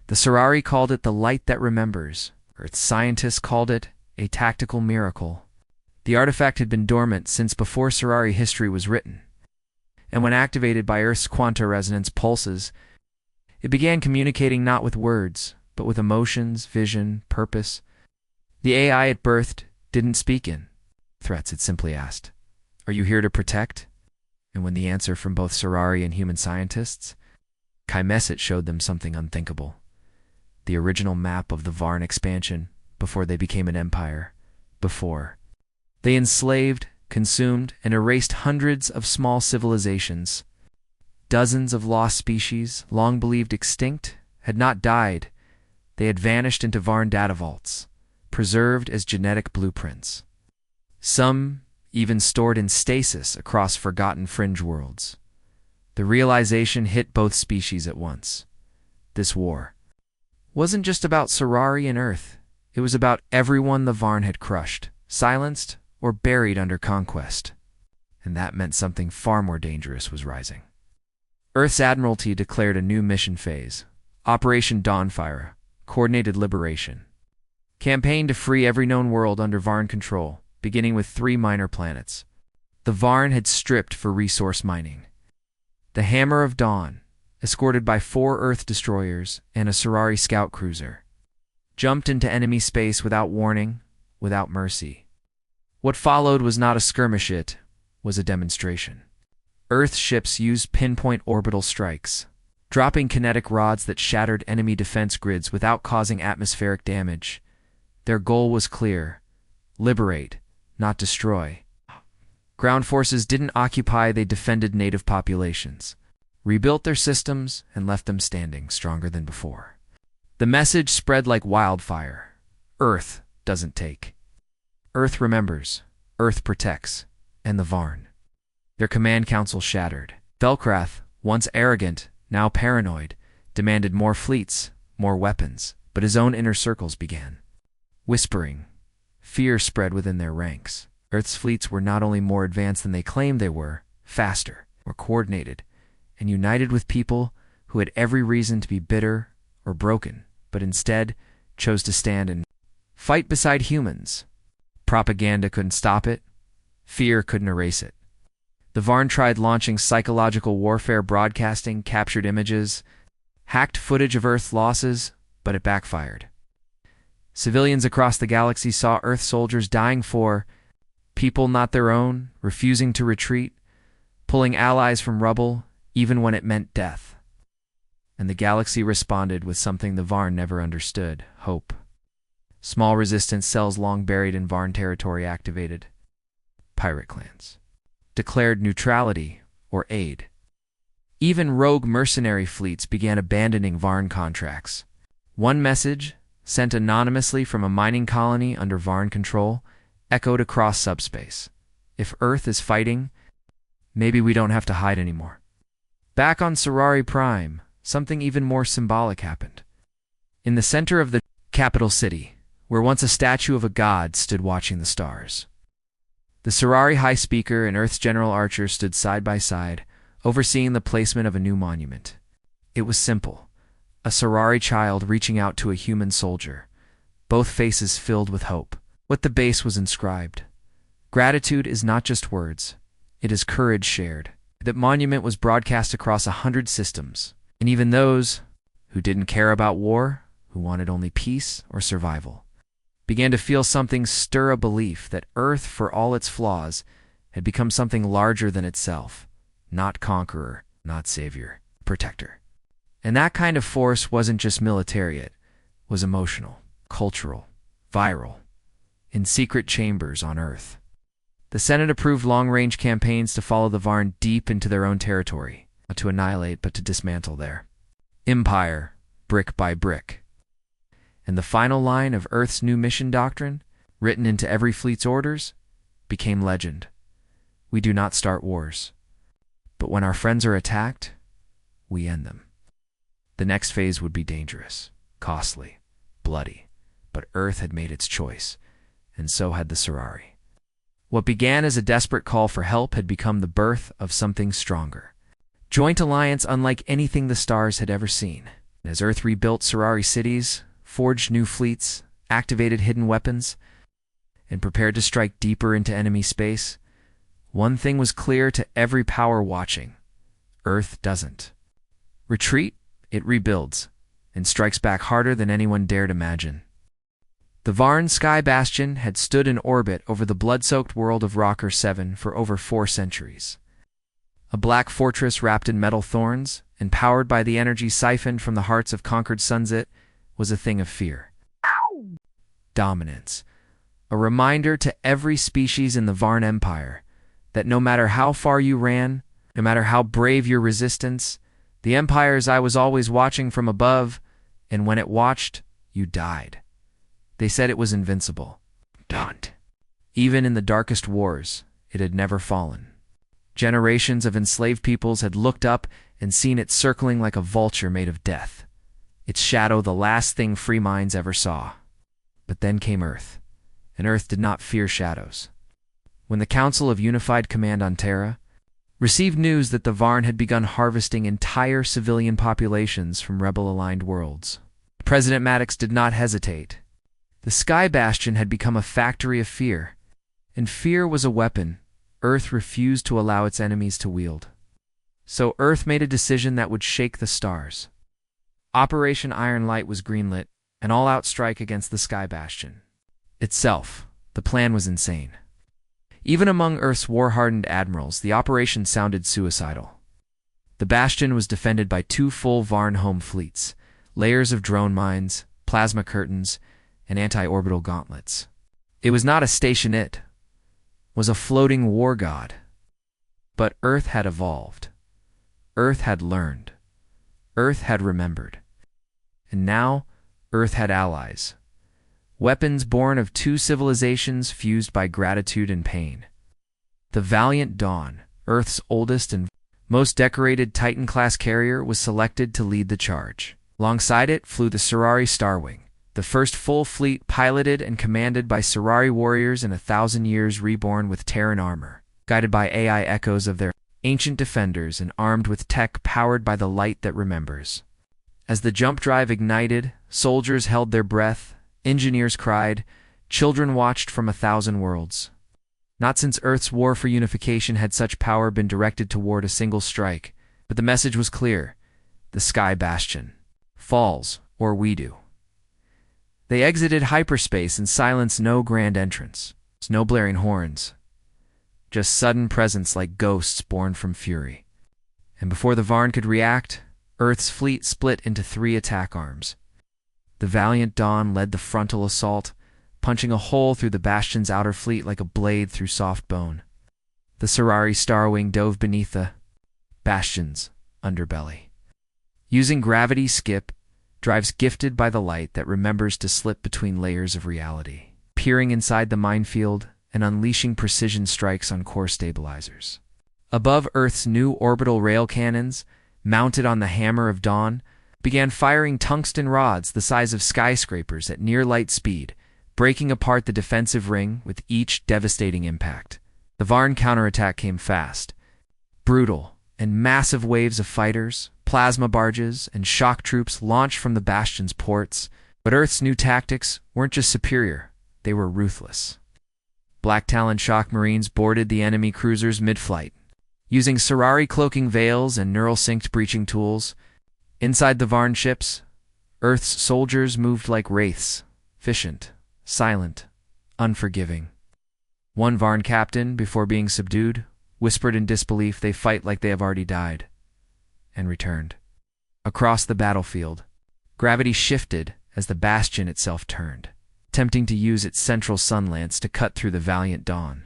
The Sorari called it the light that remembers. Earth scientists called it a tactical miracle. The artifact had been dormant since before Sorari history was written. And when activated by Earth's quanta resonance pulses, it began communicating not with words, but with emotions, vision, purpose. The AI it birthed didn't speak in threats. It simply asked, "Are you here to protect?" And when the answer from both Sorari and human scientists, Chimesit showed them something unthinkable. The original map of the Varn expansion, before they became an empire, before they enslaved, consumed, and erased hundreds of small civilizations. Dozens of lost species, long believed extinct, had not died. They had vanished into Varn data vaults, preserved as genetic blueprints. Some even stored in stasis across forgotten fringe worlds. The realization hit both species at once. This war wasn't just about Sorari and Earth. It was about everyone the Varn had crushed, silenced, or buried under conquest. And that meant something far more dangerous was rising. Earth's Admiralty declared a new mission phase, Operation Dawnfire, Coordinated Liberation. Campaign to free every known world under Varn control, beginning with 3 minor planets. The Varn had stripped for resource mining. The Hammer of Dawn, escorted by 4 Earth destroyers and a Sorari scout cruiser, jumped into enemy space without warning, without mercy. What followed was not a skirmish, it was a demonstration. Earth ships used pinpoint orbital strikes, dropping kinetic rods that shattered enemy defense grids without causing atmospheric damage. Their goal was clear: liberate, not destroy. Ground forces didn't occupy, they defended native populations, rebuilt their systems, and left them standing stronger than before. The message spread like wildfire: Earth doesn't take. Earth remembers, Earth protects, and the Varn. Their command council shattered. Velkrath, once arrogant, now paranoid, demanded more fleets, more weapons, but his own inner circles began whispering. Fear spread within their ranks. Earth's fleets were not only more advanced than they claimed they were, faster, more coordinated, and united with people who had every reason to be bitter or broken, but instead chose to stand and fight beside humans. Propaganda couldn't stop it. Fear couldn't erase it. The Varn tried launching psychological warfare, broadcasting captured images, hacked footage of Earth's losses, but it backfired. Civilians across the galaxy saw Earth soldiers dying for people not their own, refusing to retreat, pulling allies from rubble, even when it meant death. And the galaxy responded with something the Varn never understood: hope. Small resistance cells long buried in Varn territory activated. Pirate clans declared neutrality or aid. Even rogue mercenary fleets began abandoning Varn contracts. One message, sent anonymously from a mining colony under Varn control, echoed across subspace: if Earth is fighting, maybe we don't have to hide anymore. Back on Sorari Prime, something even more symbolic happened. In the center of the capital city, where once a statue of a god stood watching the stars, the Sorari High Speaker and Earth's General Archer stood side by side, overseeing the placement of a new monument. It was simple: a Sorari child reaching out to a human soldier, both faces filled with hope. What the base was inscribed: gratitude is not just words, it is courage shared. That monument was broadcast across 100 systems, and even those who didn't care about war, who wanted only peace or survival, began to feel something stir, a belief that Earth, for all its flaws, had become something larger than itself. Not conqueror, not savior, protector. And that kind of force wasn't just military, it was emotional, cultural, viral, in secret chambers on Earth. The Senate approved long-range campaigns to follow the Varn deep into their own territory, not to annihilate but to dismantle their empire, brick by brick. And the final line of Earth's new mission doctrine, written into every fleet's orders, became legend. We do not start wars, but when our friends are attacked, we end them. The next phase would be dangerous, costly, bloody, but Earth had made its choice, and so had the Sorari. What began as a desperate call for help had become the birth of something stronger. Joint alliance unlike anything the stars had ever seen. As Earth rebuilt Sorari cities, forged new fleets, activated hidden weapons, and prepared to strike deeper into enemy space, one thing was clear to every power watching: Earth doesn't retreat, it rebuilds, and strikes back harder than anyone dared imagine. The Varn Sky Bastion had stood in orbit over the blood-soaked world of Rocker 7 for over 4 centuries. A black fortress wrapped in metal thorns and powered by the energy siphoned from the hearts of conquered suns, it was a thing of fear. Dominance. A reminder to every species in the Varn Empire that no matter how far you ran, no matter how brave your resistance, the Empire's eye was always watching from above, and when it watched, you died. They said it was invincible. Don't. Even in the darkest wars, it had never fallen. Generations of enslaved peoples had looked up and seen it circling like a vulture made of death, its shadow the last thing free minds ever saw. But then came Earth, and Earth did not fear shadows. When the Council of Unified Command on Terra received news that the Varn had begun harvesting entire civilian populations from rebel-aligned worlds, President Maddox did not hesitate. The Sky Bastion had become a factory of fear, and fear was a weapon Earth refused to allow its enemies to wield. So Earth made a decision that would shake the stars. Operation Iron Light was greenlit, an all-out strike against the Sky Bastion. Itself, the plan was insane. Even among Earth's war-hardened admirals, the operation sounded suicidal. The Bastion was defended by 2 full Varn home fleets, layers of drone mines, plasma curtains, and anti-orbital gauntlets. It was not a station, it was a floating war god. But Earth had evolved. Earth had learned. Earth had remembered. And now, Earth had allies. Weapons born of 2 civilizations fused by gratitude and pain. The Valiant Dawn, Earth's oldest and most decorated Titan-class carrier, was selected to lead the charge. Alongside it flew the Sorari Starwing, the first full fleet piloted and commanded by Sorari warriors in 1,000 years reborn with Terran armor, guided by AI echoes of their ancient defenders and armed with tech powered by the light that remembers. As the jump drive ignited, soldiers held their breath, engineers cried, children watched from 1,000 worlds. Not since Earth's war for unification had such power been directed toward a single strike, but the message was clear. The Sky Bastion falls, or we do. They exited hyperspace in silence, no grand entrance, no blaring horns, just sudden presence like ghosts born from fury. And before the Varn could react, Earth's fleet split into 3 attack arms. The valiant Dawn led the frontal assault, punching a hole through the Bastion's outer fleet like a blade through soft bone. The Surari Starwing dove beneath the Bastion's underbelly. Using gravity skip, drives gifted by the light that remembers to slip between layers of reality, peering inside the minefield and unleashing precision strikes on core stabilizers. Above Earth's new orbital rail cannons, mounted on the Hammer of Dawn, began firing tungsten rods the size of skyscrapers at near light speed, breaking apart the defensive ring with each devastating impact. The Varn counterattack came fast, brutal, and massive waves of fighters, plasma barges, and shock troops launched from the Bastion's ports. But Earth's new tactics weren't just superior, they were ruthless. Black Talon shock marines boarded the enemy cruisers mid-flight, using Surari cloaking veils and neural-synced breaching tools. Inside the Varn ships, Earth's soldiers moved like wraiths, efficient, silent, unforgiving. One Varn captain, before being subdued, whispered in disbelief they fight like they have already died, and returned. Across the battlefield, gravity shifted as the Bastion itself turned, attempting to use its central sun lance to cut through the valiant Dawn.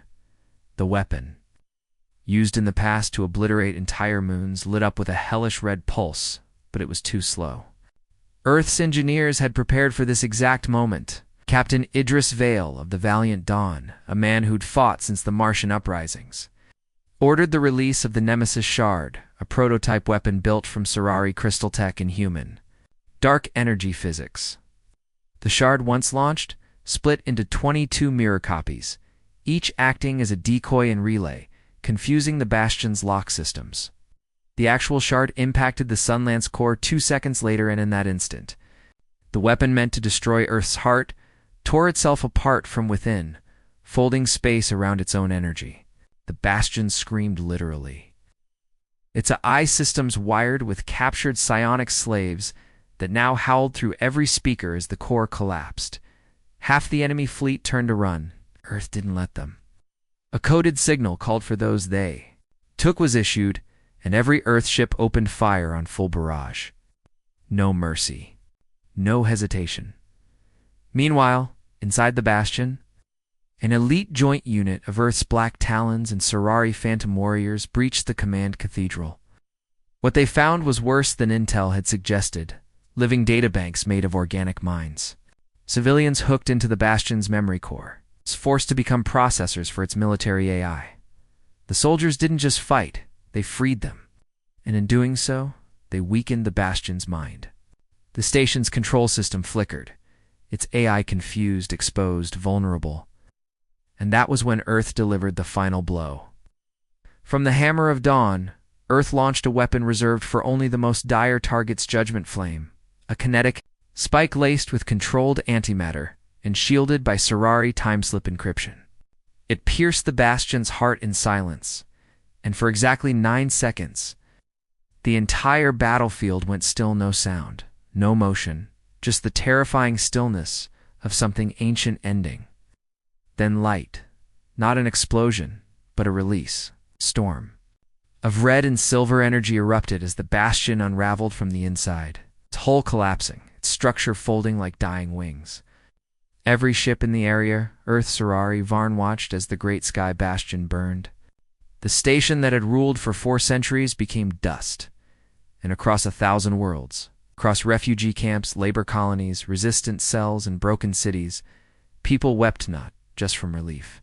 The weapon, used in the past to obliterate entire moons, lit up with a hellish red pulse, but it was too slow. Earth's engineers had prepared for this exact moment. Captain Idris Vale of the valiant Dawn, a man who'd fought since the Martian uprisings, ordered the release of the Nemesis Shard, a prototype weapon built from Surari crystal tech and human dark energy physics. The Shard, once launched, split into 22 mirror copies, each acting as a decoy and relay, confusing the Bastion's lock systems. The actual Shard impacted the Sunlance core 2 seconds later, and in that instant, the weapon meant to destroy Earth's heart tore itself apart from within, folding space around its own energy. The Bastion screamed literally. Its eye systems wired with captured psionic slaves that now howled through every speaker as the core collapsed. Half the enemy fleet turned to run. Earth didn't let them. A coded signal called for those they took was issued, and every Earth ship opened fire on full barrage. No mercy. No hesitation. Meanwhile, inside the Bastion, an elite joint unit of Earth's Black Talons and Surari Phantom Warriors breached the command cathedral. What they found was worse than Intel had suggested: living databanks made of organic minds. Civilians hooked into the Bastion's memory core, forced to become processors for its military AI. The soldiers didn't just fight, they freed them. And in doing so, they weakened the Bastion's mind. The station's control system flickered, its AI confused, exposed, vulnerable. And that was when Earth delivered the final blow. From the Hammer of Dawn, Earth launched a weapon reserved for only the most dire targets: Judgment Flame, a kinetic spike laced with controlled antimatter and shielded by Surari timeslip encryption. It pierced the Bastion's heart in silence, and for exactly 9 seconds, the entire battlefield went still. No sound, no motion, just the terrifying stillness of something ancient ending. Then light, not an explosion, but a release, storm of red and silver energy erupted as the Bastion unraveled from the inside, its hull collapsing, its structure folding like dying wings. Every ship in the area, Earth, Surari, Varn, watched as the great Sky Bastion burned. The station that had ruled for 4 centuries became dust, and across 1,000 worlds, across refugee camps, labor colonies, resistant cells, and broken cities, people wept not just from relief,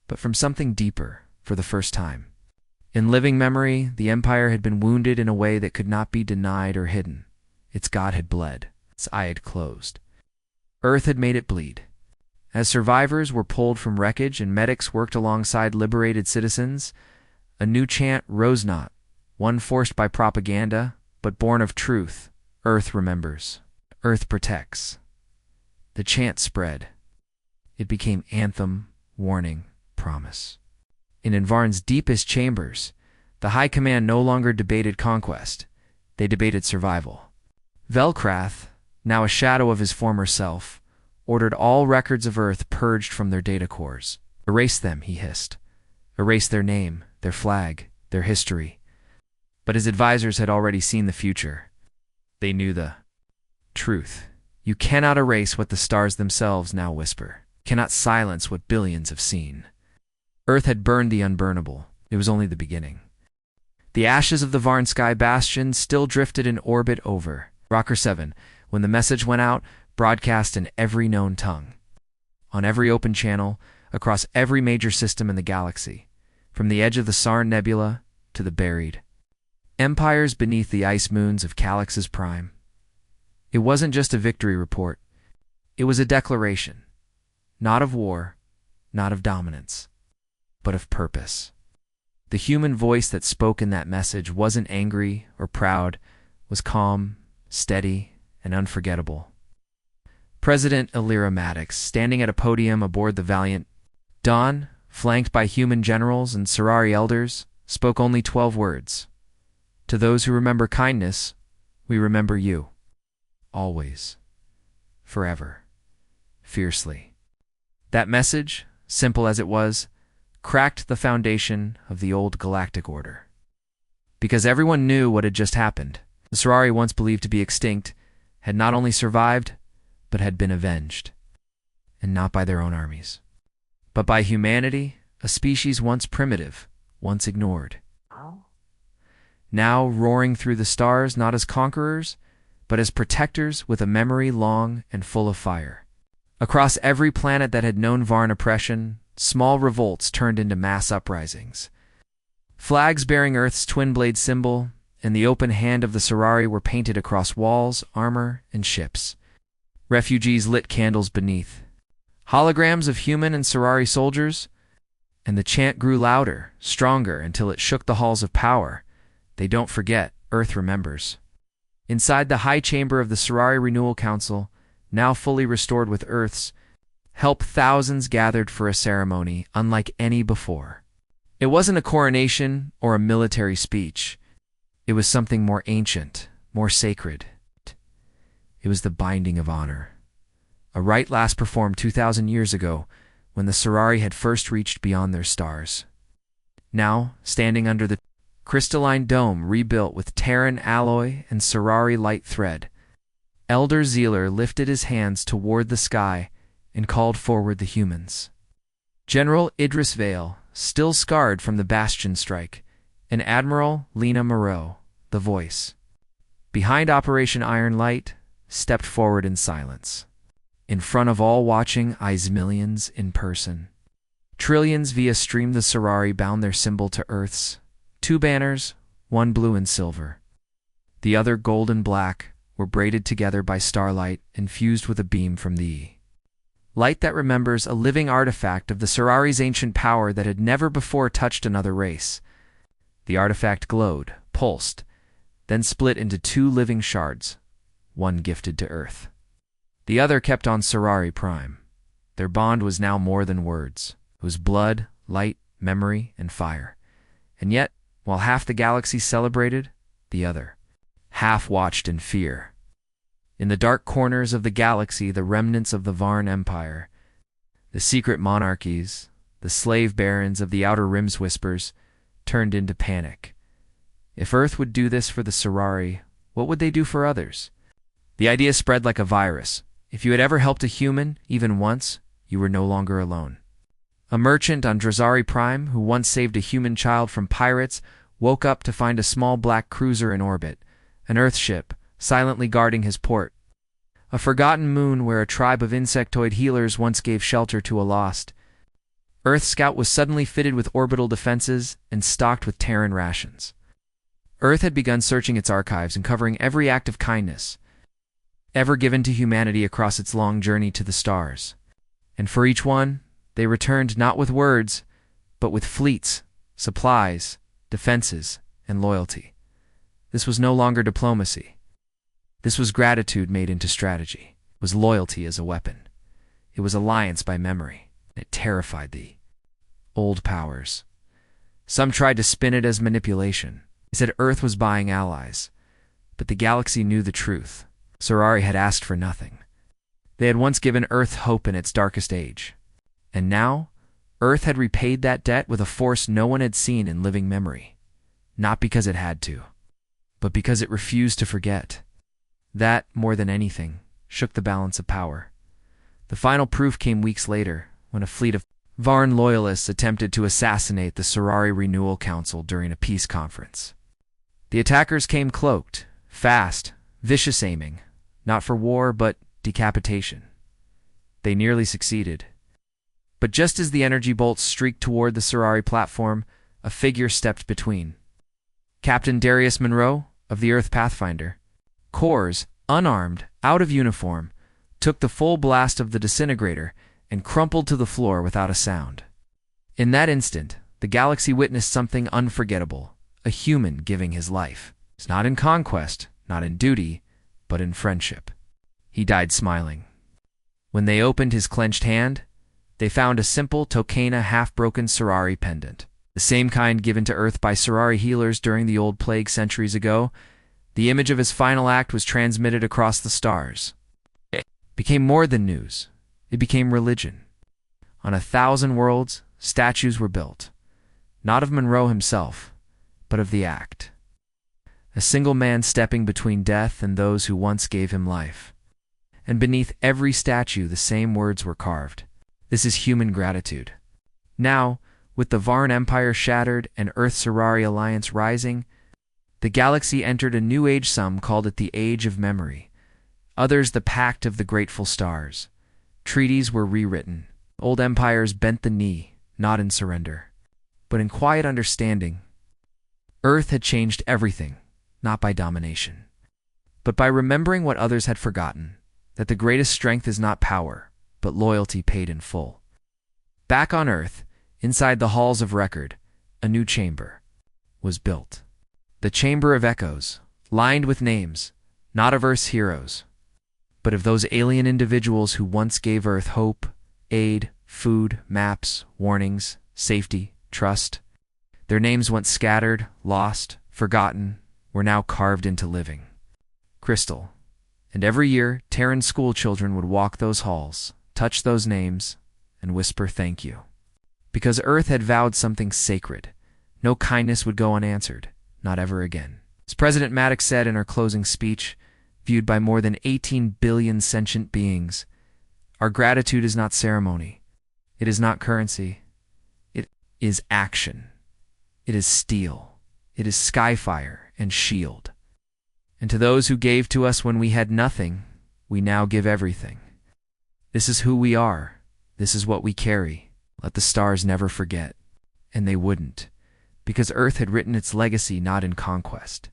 but from something deeper for the first time. In living memory, the Empire had been wounded in a way that could not be denied or hidden. Its god had bled, its eye had closed. Earth had made it bleed. As survivors were pulled from wreckage and medics worked alongside liberated citizens, A new chant rose not, one forced by propaganda, but born of truth. Earth remembers. Earth protects. The chant spread. It became anthem, warning, promise. In Envarn's deepest chambers, the High Command no longer debated conquest. They debated survival. Velkrath, now a shadow of his former self, ordered all records of Earth purged from their data cores. Erase them, he hissed. Erase their name, their flag, their history. But his advisors had already seen the future. They knew the truth. You cannot erase what the stars themselves now whisper. Cannot silence what billions have seen. Earth had burned the unburnable. It was only the beginning. The ashes of the Varnsky bastion still drifted in orbit over Rocker 7 when the message went out, broadcast in every known tongue. On every open channel, across every major system in the galaxy, from the edge of the Sarn Nebula to the buried empires beneath the ice moons of Calyx's prime. It wasn't just a victory report. It was a declaration, not of war, not of dominance, but of purpose. The human voice that spoke in that message wasn't angry or proud, was calm, steady, and unforgettable. President Illyra Maddox, standing at a podium aboard the Valiant Dawn, flanked by human generals and Serari elders, spoke only 12 words. To those who remember kindness, we remember you. Always. Forever. Fiercely. That message, simple as it was, cracked the foundation of the old galactic order. Because everyone knew what had just happened. The Serari, once believed to be extinct, had not only survived, but had been avenged. And not by their own armies, but by humanity, a species once primitive, once ignored. Now roaring through the stars not as conquerors, but as protectors with a memory long and full of fire. Across every planet that had known Varn oppression, small revolts turned into mass uprisings. Flags bearing Earth's twin-blade symbol and the open hand of the Serari were painted across walls, armor, and ships. Refugees lit candles beneath. Holograms of human and Serari soldiers, and the chant grew louder, stronger, until it shook the halls of power. They don't forget, Earth remembers. Inside the high chamber of the Serari Renewal Council, now fully restored with Earth's help, thousands gathered for a ceremony unlike any before. It wasn't a coronation or a military speech. It was something more ancient, more sacred. It was the binding of honor. A rite last performed 2,000 years ago when the Serari had first reached beyond their stars. Now, standing under the crystalline dome rebuilt with Terran alloy and Serari light thread, Elder Zealer lifted his hands toward the sky and called forward the humans. General Idris Vale, still scarred from the Bastion strike, and Admiral Lena Moreau, the voice, behind Operation Iron Light, stepped forward in silence. In front of all watching eyes, millions in person. Trillions via stream the Serari bound their symbol to Earth's. 2 banners, one blue and silver. The other gold and black, were braided together by starlight and fused with a beam from the E. Light that remembers, a living artifact of the Serari's ancient power that had never before touched another race. The artifact glowed, pulsed, then split into 2 living shards, one gifted to Earth. The other kept on Serari Prime. Their bond was now more than words. It was blood, light, memory, and fire. And yet, while half the galaxy celebrated, the other half watched in fear. In the dark corners of the galaxy, the remnants of the Varn Empire, the secret monarchies, the slave barons of the Outer Rim's whispers, turned into panic. If Earth would do this for the Serari, what would they do for others? The idea spread like a virus. If you had ever helped a human, even once, you were no longer alone. A merchant on Drazari Prime, who once saved a human child from pirates, woke up to find a small black cruiser in orbit, an Earth ship, silently guarding his port. A forgotten moon where a tribe of insectoid healers once gave shelter to a lost. Earth Scout was suddenly fitted with orbital defenses and stocked with Terran rations. Earth had begun searching its archives and covering every act of kindness ever given to humanity across its long journey to the stars. And for each one, they returned not with words, but with fleets, supplies, defenses, and loyalty. This was no longer diplomacy. This was gratitude made into strategy. It was loyalty as a weapon. It was alliance by memory. It terrified the old powers. Some tried to spin it as manipulation. They said Earth was buying allies. But the galaxy knew the truth. Sorari had asked for nothing. They had once given Earth hope in its darkest age. And now, Earth had repaid that debt with a force no one had seen in living memory. Not because it had to, but because it refused to forget. That, more than anything, shook the balance of power. The final proof came weeks later, when a fleet of Varn loyalists attempted to assassinate the Sorari Renewal Council during a peace conference. The attackers came cloaked, fast, vicious aiming, not for war but decapitation. They nearly succeeded. But just as the energy bolts streaked toward the Sorari platform, a figure stepped between. Captain Darius Monroe of the Earth Pathfinder. Corps, unarmed, out of uniform, took the full blast of the disintegrator and crumpled to the floor without a sound. In that instant, the galaxy witnessed something unforgettable, a human giving his life. It's not in conquest, not in duty, but in friendship. He died smiling. When they opened his clenched hand, they found a simple Tokena half-broken Sorari pendant, the same kind given to Earth by Sorari healers during the old plague centuries ago. The image of his final act was transmitted across the stars. It became more than news. It became religion. On 1,000 worlds, statues were built, not of Monroe himself, but of the act. A single man stepping between death and those who once gave him life. And beneath every statue the same words were carved. This is human gratitude. Now, with the Varn Empire shattered and Earth-Sorari alliance rising, the galaxy entered a new age. Some called it the Age of Memory, others the Pact of the Grateful Stars. Treaties were rewritten. Old empires bent the knee, not in surrender, but in quiet understanding. Earth had changed everything, not by domination, but by remembering what others had forgotten, that the greatest strength is not power, but loyalty paid in full. Back on Earth, inside the halls of record, a new chamber was built. The Chamber of Echoes, lined with names, not of Earth's heroes, but of those alien individuals who once gave Earth hope, aid, food, maps, warnings, safety, trust. Their names once scattered, lost, forgotten, were now carved into living crystal. And every year, Terran school children would walk those halls, touch those names, and whisper thank you. Because Earth had vowed something sacred. No kindness would go unanswered, not ever again. As President Maddox said in her closing speech, viewed by more than 18 billion sentient beings, our gratitude is not ceremony. It is not currency. It is action. It is steel. It is skyfire and shield. And to those who gave to us when we had nothing, we now give everything. This is who we are. This is what we carry. Let the stars never forget. And they wouldn't, because Earth had written its legacy not in conquest,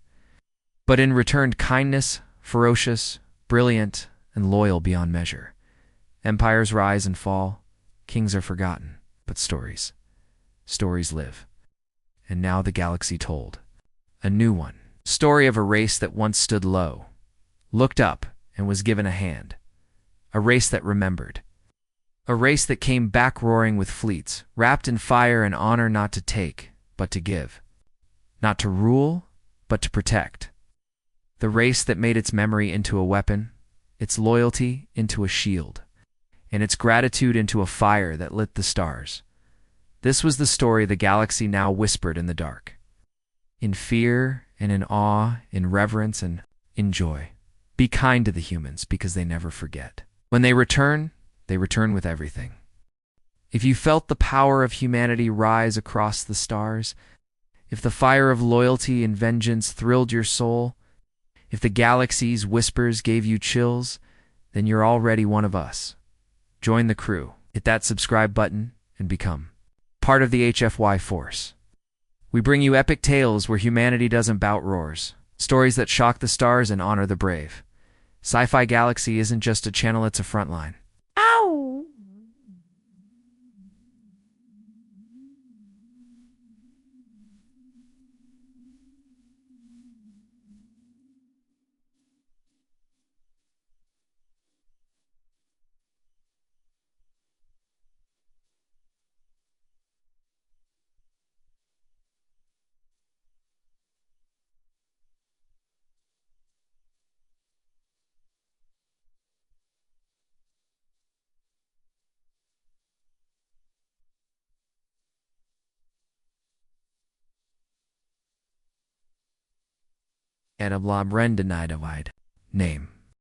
but in returned kindness, ferocious, brilliant, and loyal beyond measure. Empires rise and fall, kings are forgotten, but stories live. And now the galaxy told a new one. Story of a race that once stood low, looked up, and was given a hand. A race that remembered. A race that came back roaring with fleets, wrapped in fire and honor, not to take, but to give. Not to rule, but to protect. The race that made its memory into a weapon, its loyalty into a shield, and its gratitude into a fire that lit the stars. This was the story the galaxy now whispered in the dark. In fear and in awe, in reverence and in joy. Be kind to the humans, because they never forget. When they return with everything. If you felt the power of humanity rise across the stars, if the fire of loyalty and vengeance thrilled your soul, if the galaxy's whispers gave you chills, then you're already one of us. Join the crew, hit that subscribe button, and become part of the HFY force. We bring you epic tales where humanity doesn't bout roars, stories that shock the stars and honor the brave. Sci-Fi Galaxy isn't just a channel, it's a frontline. Ow! and a blabrendenidavide. Name.